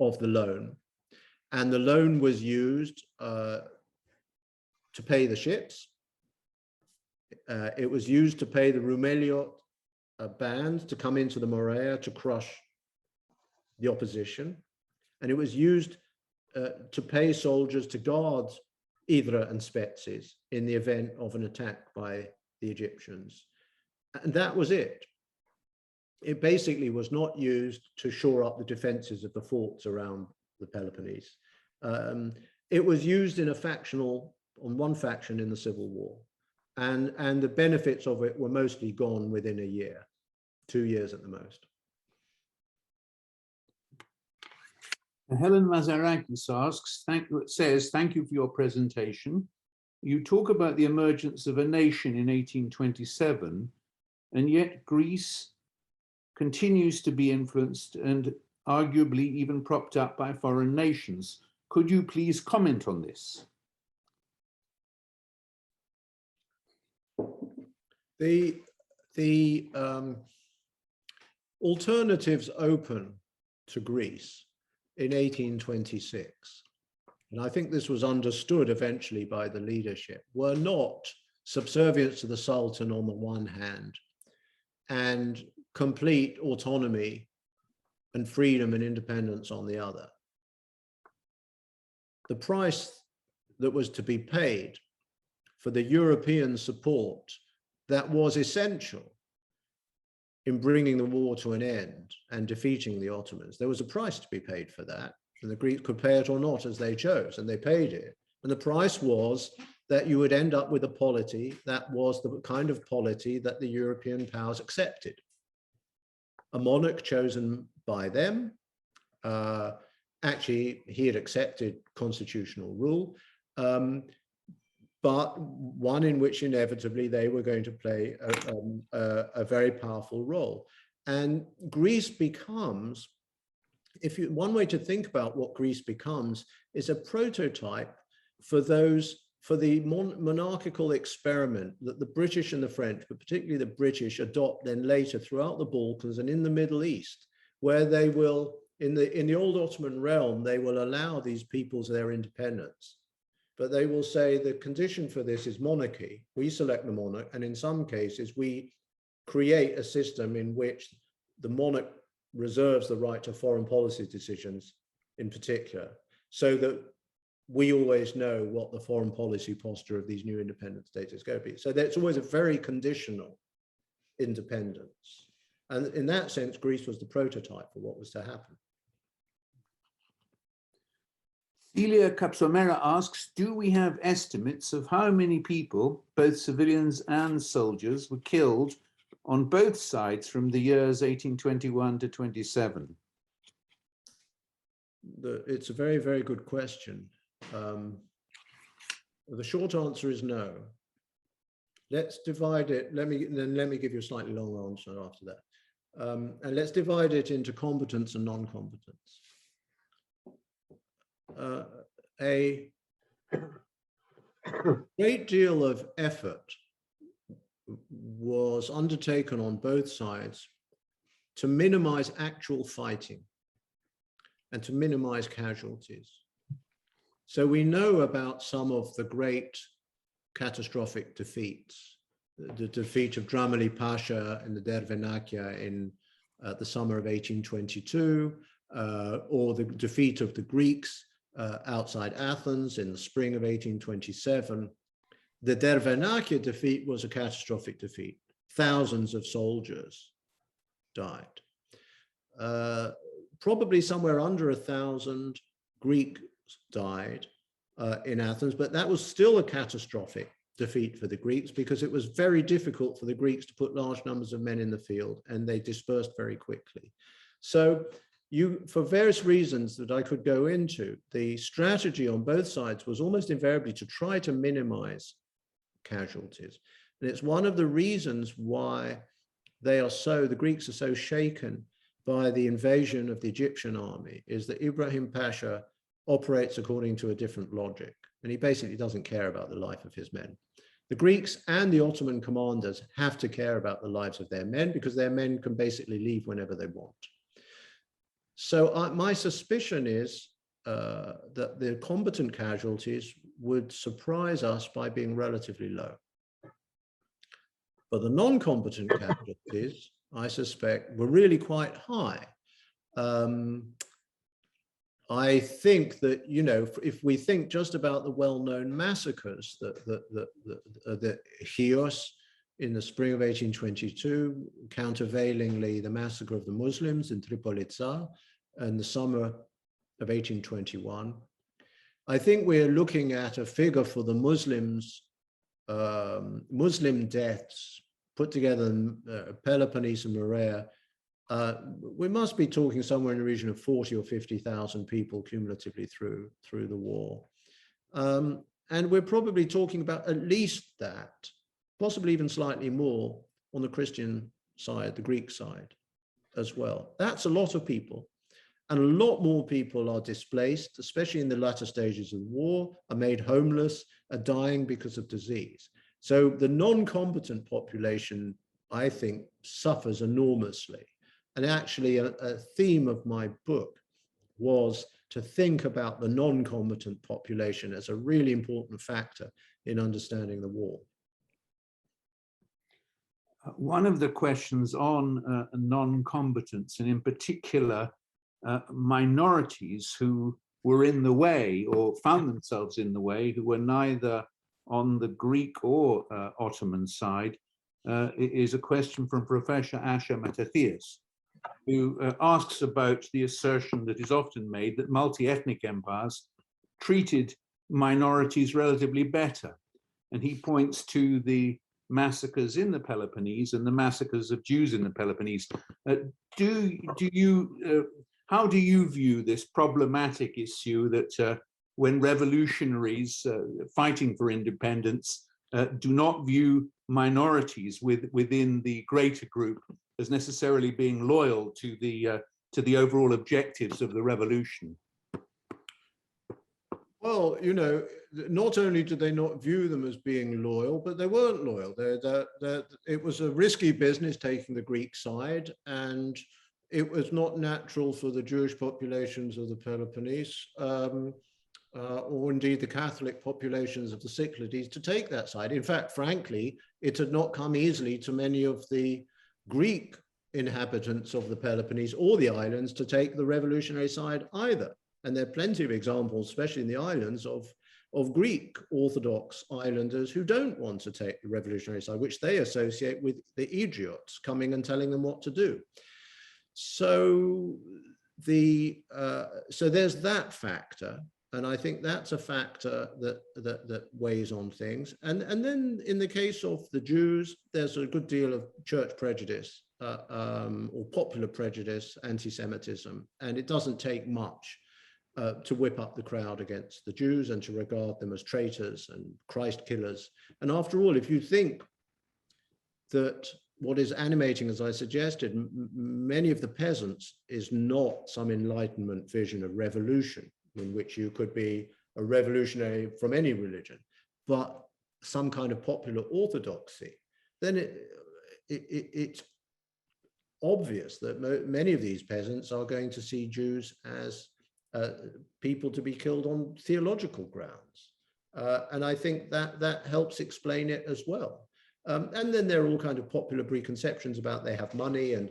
of the loan, and the loan was used to pay the ships. It was used to pay the Rumeliot band to come into the Morea to crush the opposition, and it was used to pay soldiers to guard Idra and Spetses in the event of an attack by the Egyptians. And that was it. It basically was not used to shore up the defenses of the forts around the Peloponnese. It was used in a factional, on one faction in the Civil War. And the benefits of it were mostly gone within a year, 2 years at the most. Helen Mazarakis asks, thank you for your presentation. You talk about the emergence of a nation in 1827, and yet Greece continues to be influenced and arguably even propped up by foreign nations. Could you please comment on this? The alternatives open to Greece in 1826, and I think this was understood eventually by the leadership, were not subservience to the Sultan on the one hand and complete autonomy and freedom and independence on the other. The price that was to be paid for the European support that was essential in bringing the war to an end and defeating the Ottomans. There was a price to be paid for that, and the Greeks could pay it or not as they chose, and they paid it. And the price was that you would end up with a polity that was the kind of polity that the European powers accepted. A monarch chosen by them. Actually, he had accepted constitutional rule, but one in which inevitably they were going to play a very powerful role. And Greece becomes, one way to think about what Greece becomes is a prototype for the monarchical experiment that the British and the French, but particularly the British, adopt then later throughout the Balkans and in the Middle East, where they will, in the old Ottoman realm, they will allow these peoples their independence. But they will say the condition for this is monarchy. We select the monarch, and in some cases, we create a system in which the monarch reserves the right to foreign policy decisions in particular, so that we always know what the foreign policy posture of these new independent states is going to be. So that's always a very conditional independence. And in that sense, Greece was the prototype for what was to happen. Celia Capsomera asks, do we have estimates of how many people, both civilians and soldiers, were killed on both sides from the years 1821 to 27? It's a very, very good question. The short answer is no. Let's divide it. Let me give you a slightly longer answer after that. And let's divide it into competence and non-competence. A great deal of effort was undertaken on both sides to minimize actual fighting and to minimize casualties. So we know about some of the great catastrophic defeats, the defeat of Drameli Pasha in the Dervenakia in the summer of 1822, or the defeat of the Greeks outside Athens in the spring of 1827. The Dervenakia defeat was a catastrophic defeat. Thousands of soldiers died. Probably somewhere under 1,000 Greeks died in Athens, but that was still a catastrophic defeat for the Greeks because it was very difficult for the Greeks to put large numbers of men in the field, and they dispersed very quickly. So for various reasons that I could go into, the strategy on both sides was almost invariably to try to minimize casualties. And it's one of the reasons why the Greeks are so shaken by the invasion of the Egyptian army, is that Ibrahim Pasha operates according to a different logic. And he basically doesn't care about the life of his men. The Greeks and the Ottoman commanders have to care about the lives of their men, because their men can basically leave whenever they want. So my suspicion is that the combatant casualties would surprise us by being relatively low. But the non-combatant casualties, I suspect, were really quite high. I think that, you know, if we think just about the well-known massacres, the Chios in the spring of 1822, countervailingly the massacre of the Muslims in Tripolitsa in the summer of 1821, I think we're looking at a figure for the Muslims, Muslim deaths put together in Peloponnese and Morea. We must be talking somewhere in the region of 40 or 50,000 people cumulatively through the war. And we're probably talking about at least that, possibly even slightly more on the Christian side, the Greek side as well. That's a lot of people. And a lot more people are displaced, especially in the latter stages of the war, are made homeless, are dying because of disease. So the non-combatant population, I think, suffers enormously. And actually a theme of my book was to think about the non-combatant population as a really important factor in understanding the war. One of the questions on non-combatants, and in particular minorities who were in the way or found themselves in the way, who were neither on the Greek or Ottoman side, is a question from Professor Asher Matathias, who asks about the assertion that is often made that multi-ethnic empires treated minorities relatively better. And he points to the massacres in the Peloponnese and the massacres of Jews in the Peloponnese. How do you view this problematic issue that when revolutionaries fighting for independence do not view minorities within the greater group as necessarily being loyal to the overall objectives of the revolution? Well, you know, not only did they not view them as being loyal, but they weren't loyal. It was a risky business taking the Greek side, and it was not natural for the Jewish populations of the Peloponnese, or indeed the Catholic populations of the Cyclades, to take that side. In fact, frankly, it had not come easily to many of the Greek inhabitants of the Peloponnese or the islands to take the revolutionary side either. And there are plenty of examples, especially in the islands, of Greek Orthodox islanders who don't want to take the revolutionary side, which they associate with the Aegiots coming and telling them what to do. So there's that factor, and I think that's a factor that weighs on things. And then in the case of the Jews, there's a good deal of church prejudice or popular prejudice, anti-Semitism, and it doesn't take much to whip up the crowd against the Jews and to regard them as traitors and Christ killers. And after all, if you think that what is animating, as I suggested, many of the peasants is not some Enlightenment vision of revolution, in which you could be a revolutionary from any religion, but some kind of popular orthodoxy, then it's obvious that many of these peasants are going to see Jews as people to be killed on theological grounds. And I think that helps explain it as well. And then there are all kinds of popular preconceptions about they have money, and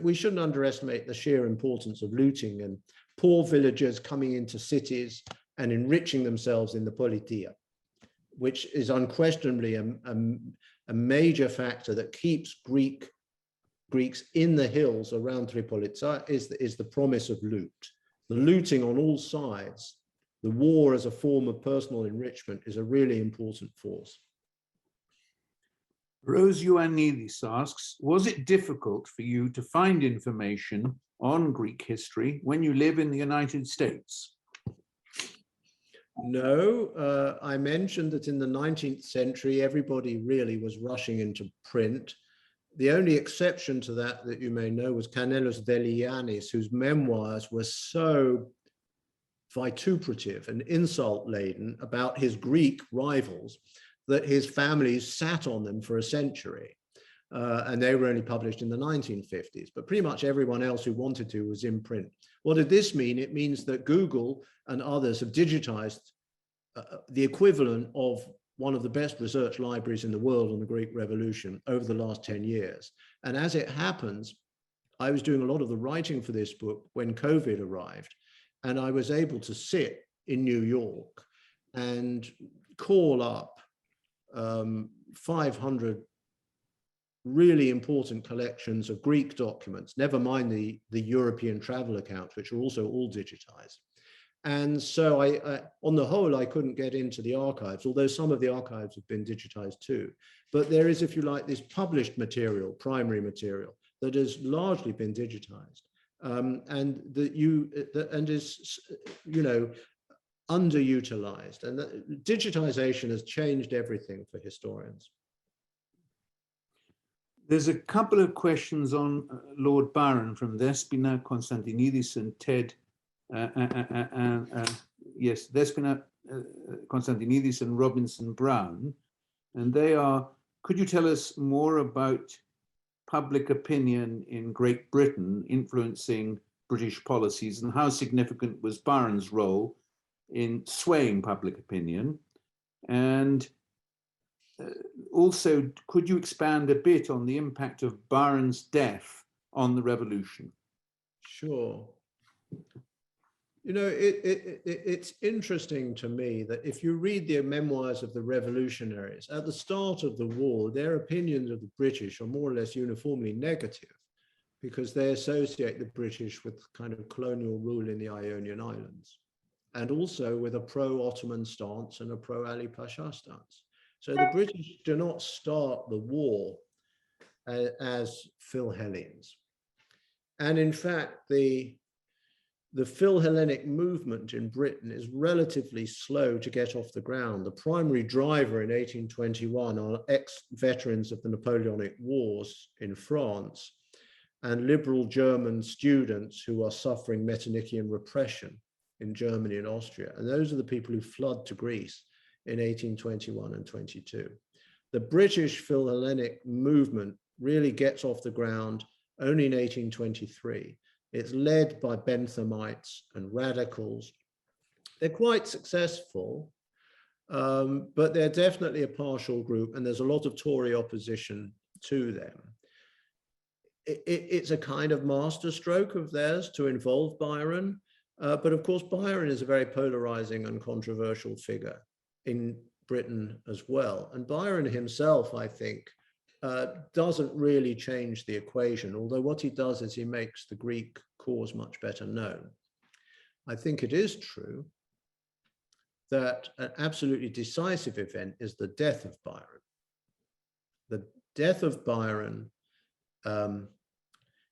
we shouldn't underestimate the sheer importance of looting and poor villagers coming into cities and enriching themselves in the politia, which is unquestionably a major factor that keeps Greeks in the hills around Tripolitsa is the promise of loot. The looting on all sides, the war as a form of personal enrichment, is a really important force. Rose Ioannidis asks, was it difficult for you to find information on Greek history when you live in the United States? No, I mentioned that in the 19th century, everybody really was rushing into print. The only exception to that you may know was Kanellos Delianis, whose memoirs were so vituperative and insult-laden about his Greek rivals that his family sat on them for a century. And they were only published in the 1950s, but pretty much everyone else who wanted to was in print. What did this mean? It means that Google and others have digitized the equivalent of one of the best research libraries in the world on the Greek Revolution over the last 10 years. And as it happens, I was doing a lot of the writing for this book when COVID arrived, and I was able to sit in New York and call up 500 really important collections of Greek documents, never mind the European travel accounts, which are also all digitized. And so on the whole, I couldn't get into the archives, although some of the archives have been digitized too. But there is, if you like, this published material, primary material, that has largely been digitized, and is, you know, underutilized. And digitization has changed everything for historians. There's a couple of questions on Lord Byron from Despina Konstantinidis and Ted. Yes, Despina Konstantinidis and Robinson Brown. And they are, could you tell us more about public opinion in Great Britain influencing British policies, and how significant was Byron's role in swaying public opinion? And also, could you expand a bit on the impact of Byron's death on the revolution? Sure. You know, it's interesting to me that if you read the memoirs of the revolutionaries, at the start of the war, their opinions of the British are more or less uniformly negative, because they associate the British with kind of colonial rule in the Ionian Islands, and also with a pro-Ottoman stance and a pro-Ali Pasha stance. So the British do not start the war as Philhellenes. And in fact, the Philhellenic movement in Britain is relatively slow to get off the ground. The primary driver in 1821 are ex-veterans of the Napoleonic Wars in France and liberal German students who are suffering Metternichian repression in Germany and Austria. And those are the people who flood to Greece in 1821 and 22. The British Philhellenic movement really gets off the ground only in 1823. It's led by Benthamites and radicals. They're quite successful, but they're definitely a partial group, and there's a lot of Tory opposition to them. It's a kind of masterstroke of theirs to involve Byron, but of course Byron is a very polarizing and controversial figure in Britain as well. And Byron himself, I think, doesn't really change the equation, although what he does is he makes the Greek cause much better known. I think it is true that an absolutely decisive event is the death of Byron. The death of Byron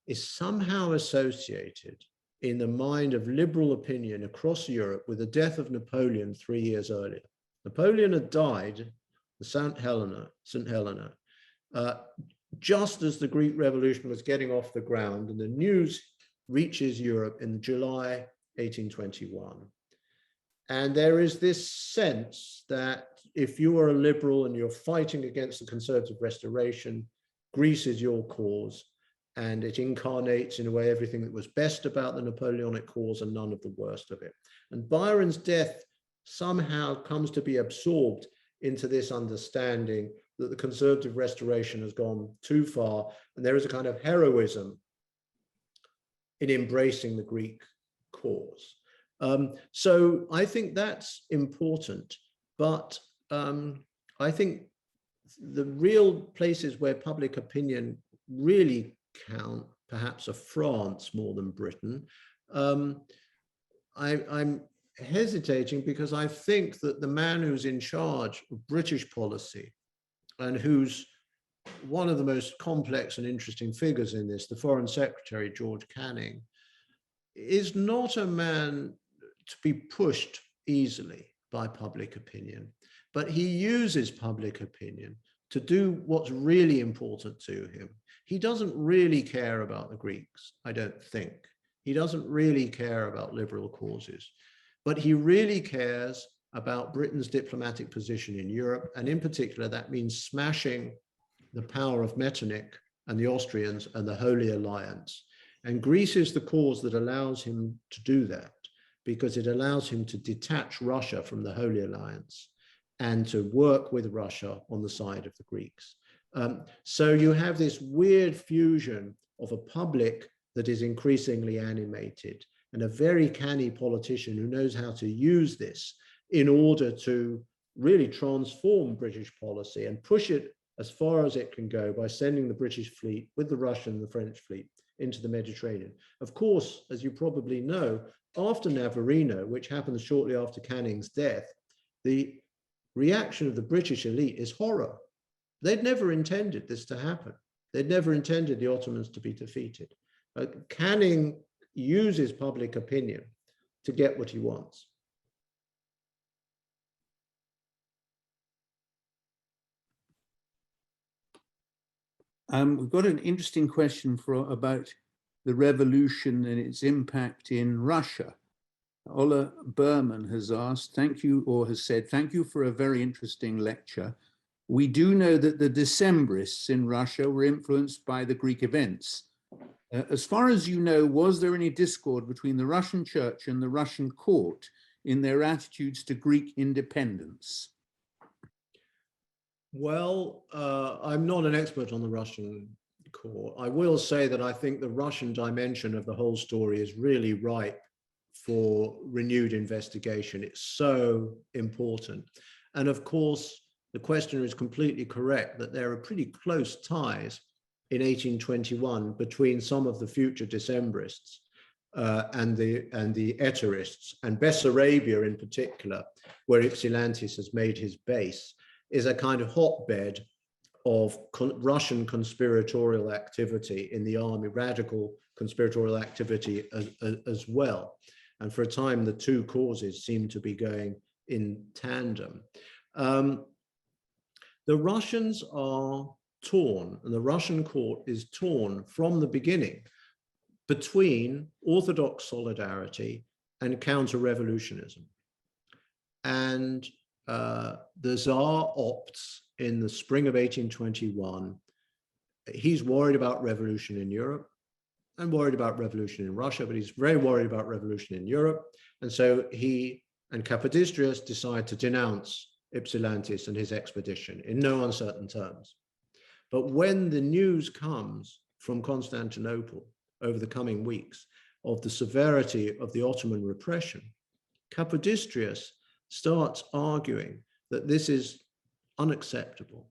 is somehow associated in the mind of liberal opinion across Europe with the death of Napoleon 3 years earlier. Napoleon had died at St. Helena, just as the Greek Revolution was getting off the ground, and the news reaches Europe in July 1821. And there is this sense that if you are a liberal and you're fighting against the conservative restoration, Greece is your cause, and it incarnates in a way everything that was best about the Napoleonic cause and none of the worst of it. And Byron's death somehow comes to be absorbed into this understanding that the conservative restoration has gone too far, and there is a kind of heroism in embracing the Greek cause. So I think that's important, but I think the real places where public opinion really count perhaps are France more than Britain. I'm hesitating because I think that the man who's in charge of British policy and who's one of the most complex and interesting figures in this, the Foreign Secretary, George Canning, is not a man to be pushed easily by public opinion, but he uses public opinion to do what's really important to him. He doesn't really care about the Greeks, I don't think. He doesn't really care about liberal causes, but he really cares about Britain's diplomatic position in Europe. And in particular, that means smashing the power of Metternich and the Austrians and the Holy Alliance. And Greece is the cause that allows him to do that, because it allows him to detach Russia from the Holy Alliance and to work with Russia on the side of the Greeks. So you have this weird fusion of a public that is increasingly animated and a very canny politician who knows how to use this in order to really transform British policy and push it as far as it can go by sending the British fleet with the Russian and the French fleet into the Mediterranean. Of course, as you probably know, after Navarino, which happens shortly after Canning's death, the reaction of the British elite is horror. They'd never intended this to happen. They'd never intended the Ottomans to be defeated. Canning uses public opinion to get what he wants. We've got an interesting question about the revolution and its impact in Russia. Ola Berman has asked, thank you, or has said, thank you for a very interesting lecture. We do know that the Decembrists in Russia were influenced by the Greek events. As far as you know, was there any discord between the Russian church and the Russian court in their attitudes to Greek independence? Well, I'm not an expert on the Russian court. I will say that I think the Russian dimension of the whole story is really ripe for renewed investigation. It's so important. And of course, the questioner is completely correct that there are pretty close ties in 1821 between some of the future Decembrists and the Eterists, and Bessarabia in particular, where Ypsilantis has made his base, is a kind of hotbed of Russian conspiratorial activity in the army, radical conspiratorial activity as well. And for a time, the two causes seem to be going in tandem. The Russians are torn, and the Russian court is torn from the beginning between Orthodox solidarity and counter-revolutionism. And the Tsar opts in the spring of 1821. He's worried about revolution in Europe and worried about revolution in Russia, but he's very worried about revolution in Europe. And so he and Kapodistrias decide to denounce Ypsilantis and his expedition in no uncertain terms. But when the news comes from Constantinople over the coming weeks of the severity of the Ottoman repression, Kapodistrias starts arguing that this is unacceptable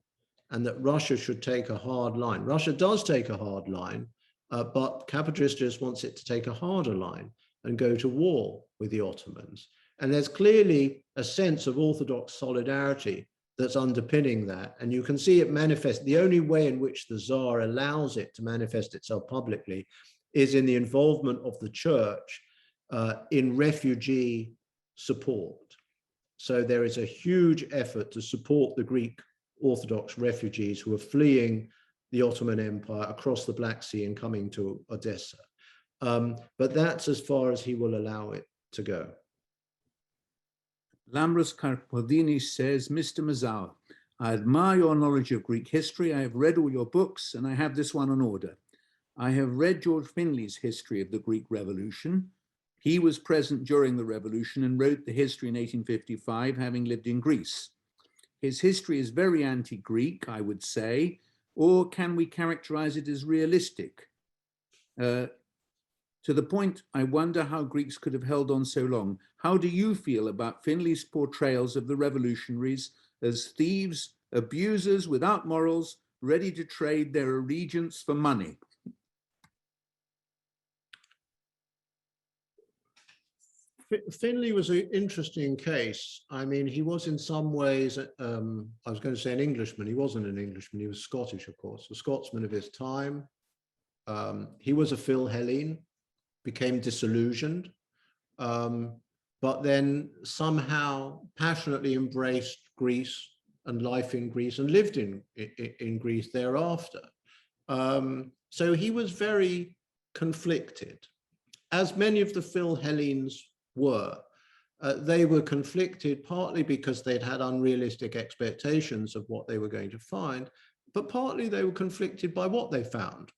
and that Russia should take a hard line. Russia does take a hard line, but Kapodistrias wants it to take a harder line and go to war with the Ottomans. And there's clearly a sense of Orthodox solidarity that's underpinning that. And you can see it manifest. The only way in which the Tsar allows it to manifest itself publicly is in the involvement of the church in refugee support. So there is a huge effort to support the Greek Orthodox refugees who are fleeing the Ottoman Empire across the Black Sea and coming to Odessa. But that's as far as he will allow it to go. Lambros Karpodinis says, Mr. Mazower, I admire your knowledge of Greek history. I have read all your books, and I have this one on order. I have read George Finley's history of the Greek Revolution. He was present during the revolution and wrote the history in 1855, having lived in Greece. His history is very anti-Greek, I would say, or can we characterize it as realistic? To the point, I wonder how Greeks could have held on so long. How do you feel about Finley's portrayals of the revolutionaries as thieves, abusers without morals, ready to trade their allegiance for money? Finley was an interesting case. I mean, he was in some ways, I was going to say an Englishman. He wasn't an Englishman. He was Scottish, of course, a Scotsman of his time. He was a Philhellene. became disillusioned, but then somehow passionately embraced Greece and life in Greece and lived in Greece thereafter. So he was very conflicted, as many of the Philhellenes were. They were conflicted partly because they'd had unrealistic expectations of what they were going to find, but partly they were conflicted by what they found,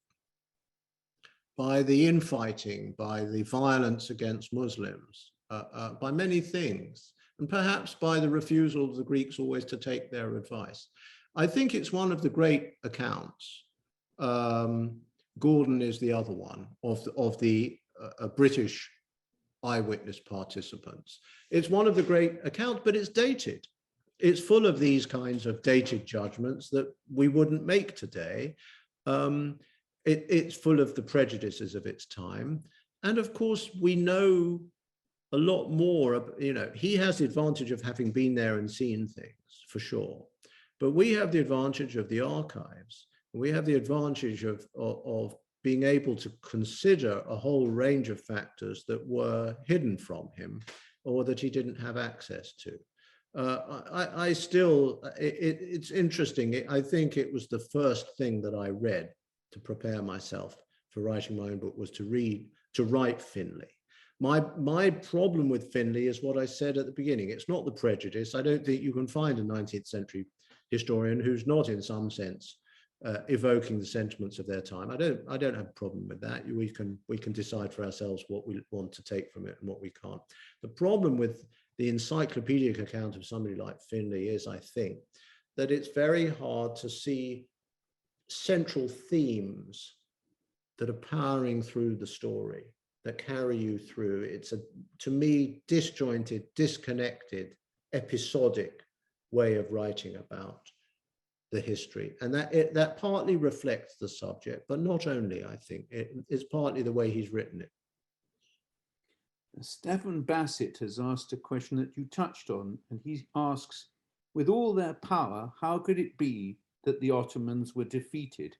by the infighting, by the violence against Muslims, by many things, and perhaps by the refusal of the Greeks always to take their advice. I think it's one of the great accounts. Gordon is the other one of the British eyewitness participants. It's one of the great accounts, but it's dated. It's full of these kinds of dated judgments that we wouldn't make today. It's full of the prejudices of its time. And of course, we know a lot more. He has the advantage of having been there and seen things, for sure. But we have the advantage of the archives. We have the advantage of being able to consider a whole range of factors that were hidden from him or that he didn't have access to. It's interesting. I think it was the first thing that I read to prepare myself for writing my own book was to write Finlay. My problem with Finlay is what I said at the beginning. It's not the prejudice. I don't think you can find a 19th century historian who's not in some sense evoking the sentiments of their time. I don't have a problem with that. We can decide for ourselves what we want to take from it and what we can't. The problem with the encyclopedic account of somebody like Finlay is, I think, that it's very hard to see central themes that are powering through the story, that carry you through. It's to me, disjointed, disconnected, episodic way of writing about the history. And that partly reflects the subject, but not only, I think. It's partly the way he's written it. Stephen Bassett has asked a question that you touched on, and he asks, with all their power, how could it be that the Ottomans were defeated?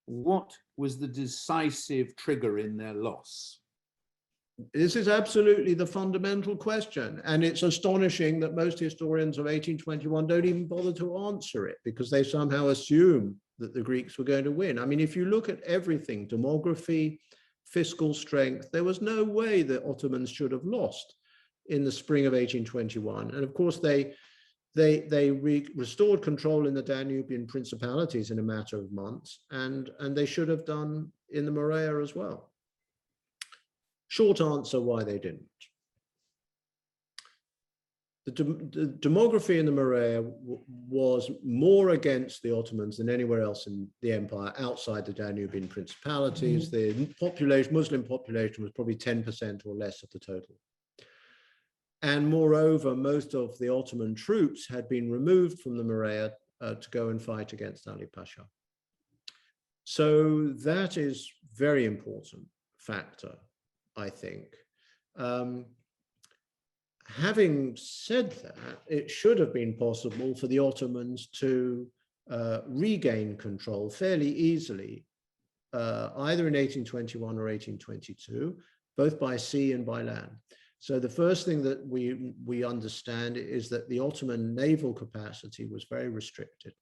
What was the decisive trigger in their loss? This is absolutely the fundamental question. And it's astonishing that most historians of 1821 don't even bother to answer it, because they somehow assume that the Greeks were going to win. I mean, if you look at everything, demography, fiscal strength, there was no way the Ottomans should have lost in the spring of 1821. And of course, they restored control in the Danubian principalities in a matter of months, and they should have done in the Morea as well. Short answer, why they didn't. The demography in the Morea was more against the Ottomans than anywhere else in the empire outside the Danubian principalities. The Muslim population was probably 10% or less of the total. And moreover, most of the Ottoman troops had been removed from the Morea to go and fight against Ali Pasha. So that is a very important factor, I think. Having said that, it should have been possible for the Ottomans to regain control fairly easily, either in 1821 or 1822, both by sea and by land. So the first thing that we understand is that the Ottoman naval capacity was very restricted,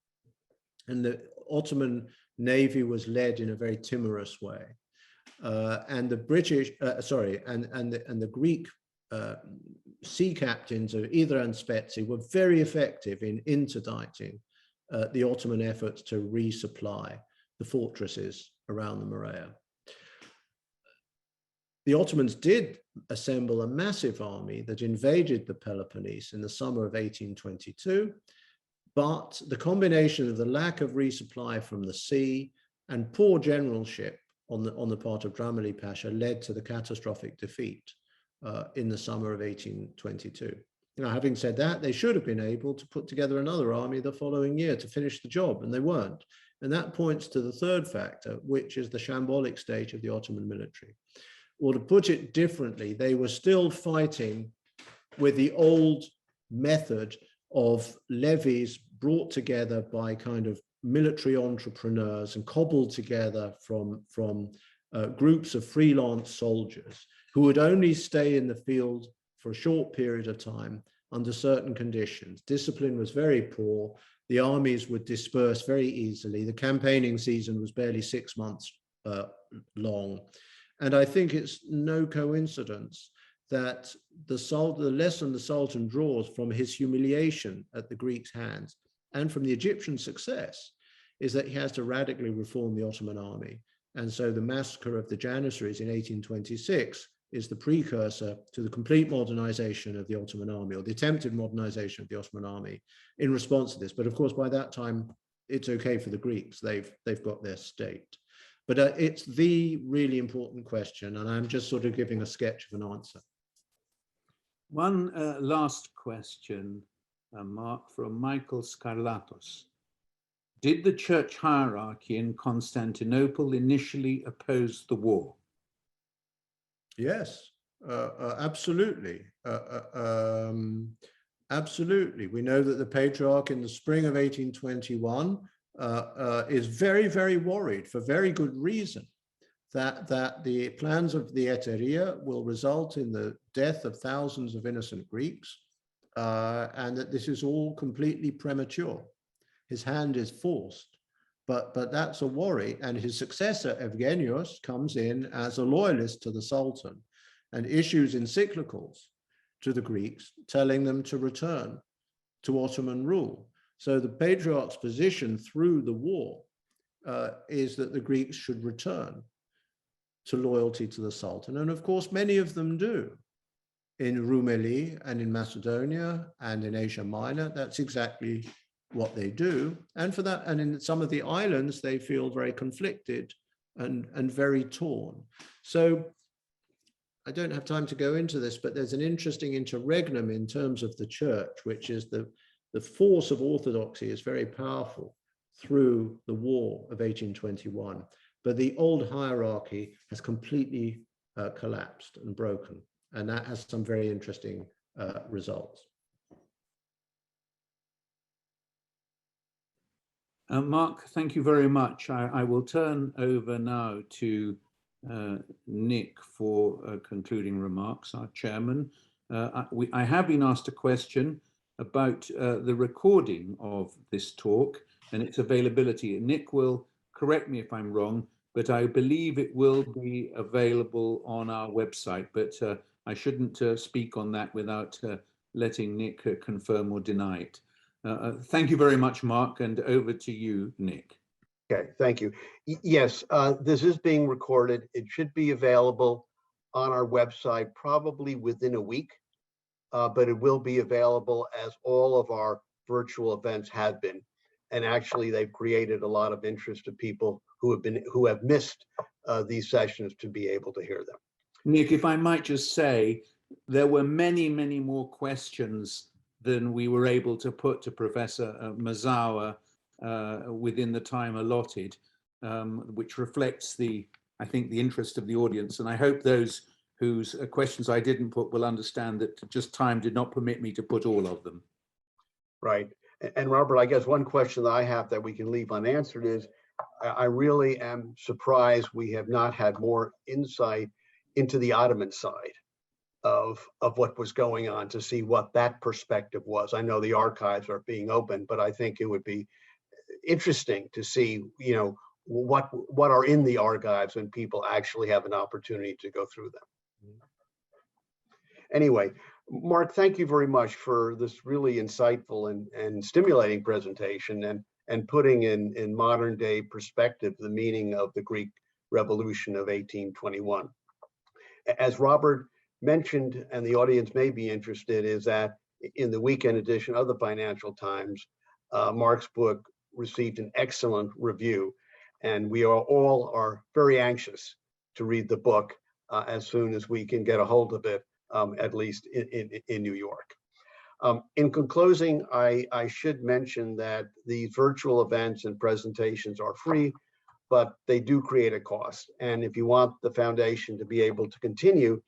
and the Ottoman navy was led in a very timorous way. And the British, and the Greek sea captains of Either and Spetsi were very effective in interdicting the Ottoman efforts to resupply the fortresses around the Morea. The Ottomans did assemble a massive army that invaded the Peloponnese in the summer of 1822, but the combination of the lack of resupply from the sea and poor generalship on the part of Drameli Pasha led to the catastrophic defeat in the summer of 1822. Now, having said that, they should have been able to put together another army the following year to finish the job, and they weren't. And that points to the third factor, which is the shambolic state of the Ottoman military. Or to put it differently, they were still fighting with the old method of levies brought together by kind of military entrepreneurs and cobbled together from groups of freelance soldiers who would only stay in the field for a short period of time under certain conditions. Discipline was very poor. The armies would disperse very easily. The campaigning season was barely 6 months long. And I think it's no coincidence that the lesson the Sultan draws from his humiliation at the Greeks' hands and from the Egyptian success is that he has to radically reform the Ottoman army. And so the massacre of the Janissaries in 1826 is the precursor to the complete modernization of the Ottoman army, or the attempted modernization of the Ottoman army in response to this. But of course, by that time, it's okay for the Greeks. They've got their state. But it's the really important question, and I'm just sort of giving a sketch of an answer. One last question, Mark, from Michael Scarlatos. Did the church hierarchy in Constantinople initially oppose the war? Yes, absolutely. Absolutely. We know that the Patriarch in the spring of 1821 is very, very worried for very good reason that the plans of the Heteria will result in the death of thousands of innocent Greeks, and that this is all completely premature. His hand is forced, but that's a worry. And his successor, Evgenios, comes in as a loyalist to the Sultan and issues encyclicals to the Greeks, telling them to return to Ottoman rule. So the Patriarch's position through the war is that the Greeks should return to loyalty to the Sultan. And of course, many of them do. In Rumeli and in Macedonia and in Asia Minor, that's exactly what they do. And for that, and in some of the islands, they feel very conflicted and very torn. So I don't have time to go into this, but there's an interesting interregnum in terms of the church, which is the force of orthodoxy is very powerful through the war of 1821. But the old hierarchy has completely collapsed and broken. And that has some very interesting results. Mark, thank you very much. I will turn over now to Nick for concluding remarks, our chairman. I have been asked a question about the recording of this talk and its availability. Nick will correct me if I'm wrong, but I believe it will be available on our website, but I shouldn't speak on that without letting Nick confirm or deny it. Thank you very much, Mark, and over to you, Nick. Okay, thank you. Yes, this is being recorded. It should be available on our website probably within a week, but it will be available as all of our virtual events have been. And actually, they've created a lot of interest of people who have missed these sessions to be able to hear them. Nick, if I might just say, there were many, many more questions than we were able to put to Professor Mazower within the time allotted, which reflects I think, the interest of the audience. And I hope those whose questions I didn't put will understand that just time did not permit me to put all of them. Right. And Robert, I guess one question that I have that we can leave unanswered is, I really am surprised we have not had more insight into the Ottoman side of what was going on, to see what that perspective was. I know the archives are being opened, but I think it would be interesting to see, what are in the archives when people actually have an opportunity to go through them. Anyway, Mark, thank you very much for this really insightful and stimulating presentation and putting in modern day perspective the meaning of the Greek Revolution of 1821. As Robert mentioned, and the audience may be interested, is that in the weekend edition of the Financial Times, Mark's book received an excellent review, and we all are very anxious to read the book as soon as we can get a hold of it, at least in New York. In concluding, I should mention that these virtual events and presentations are free, but they do create a cost. And if you want the foundation to be able to continue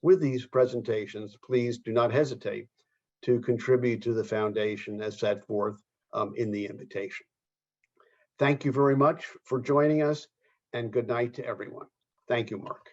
with these presentations, please do not hesitate to contribute to the foundation as set forth in the invitation. Thank you very much for joining us, and good night to everyone. Thank you, Mark.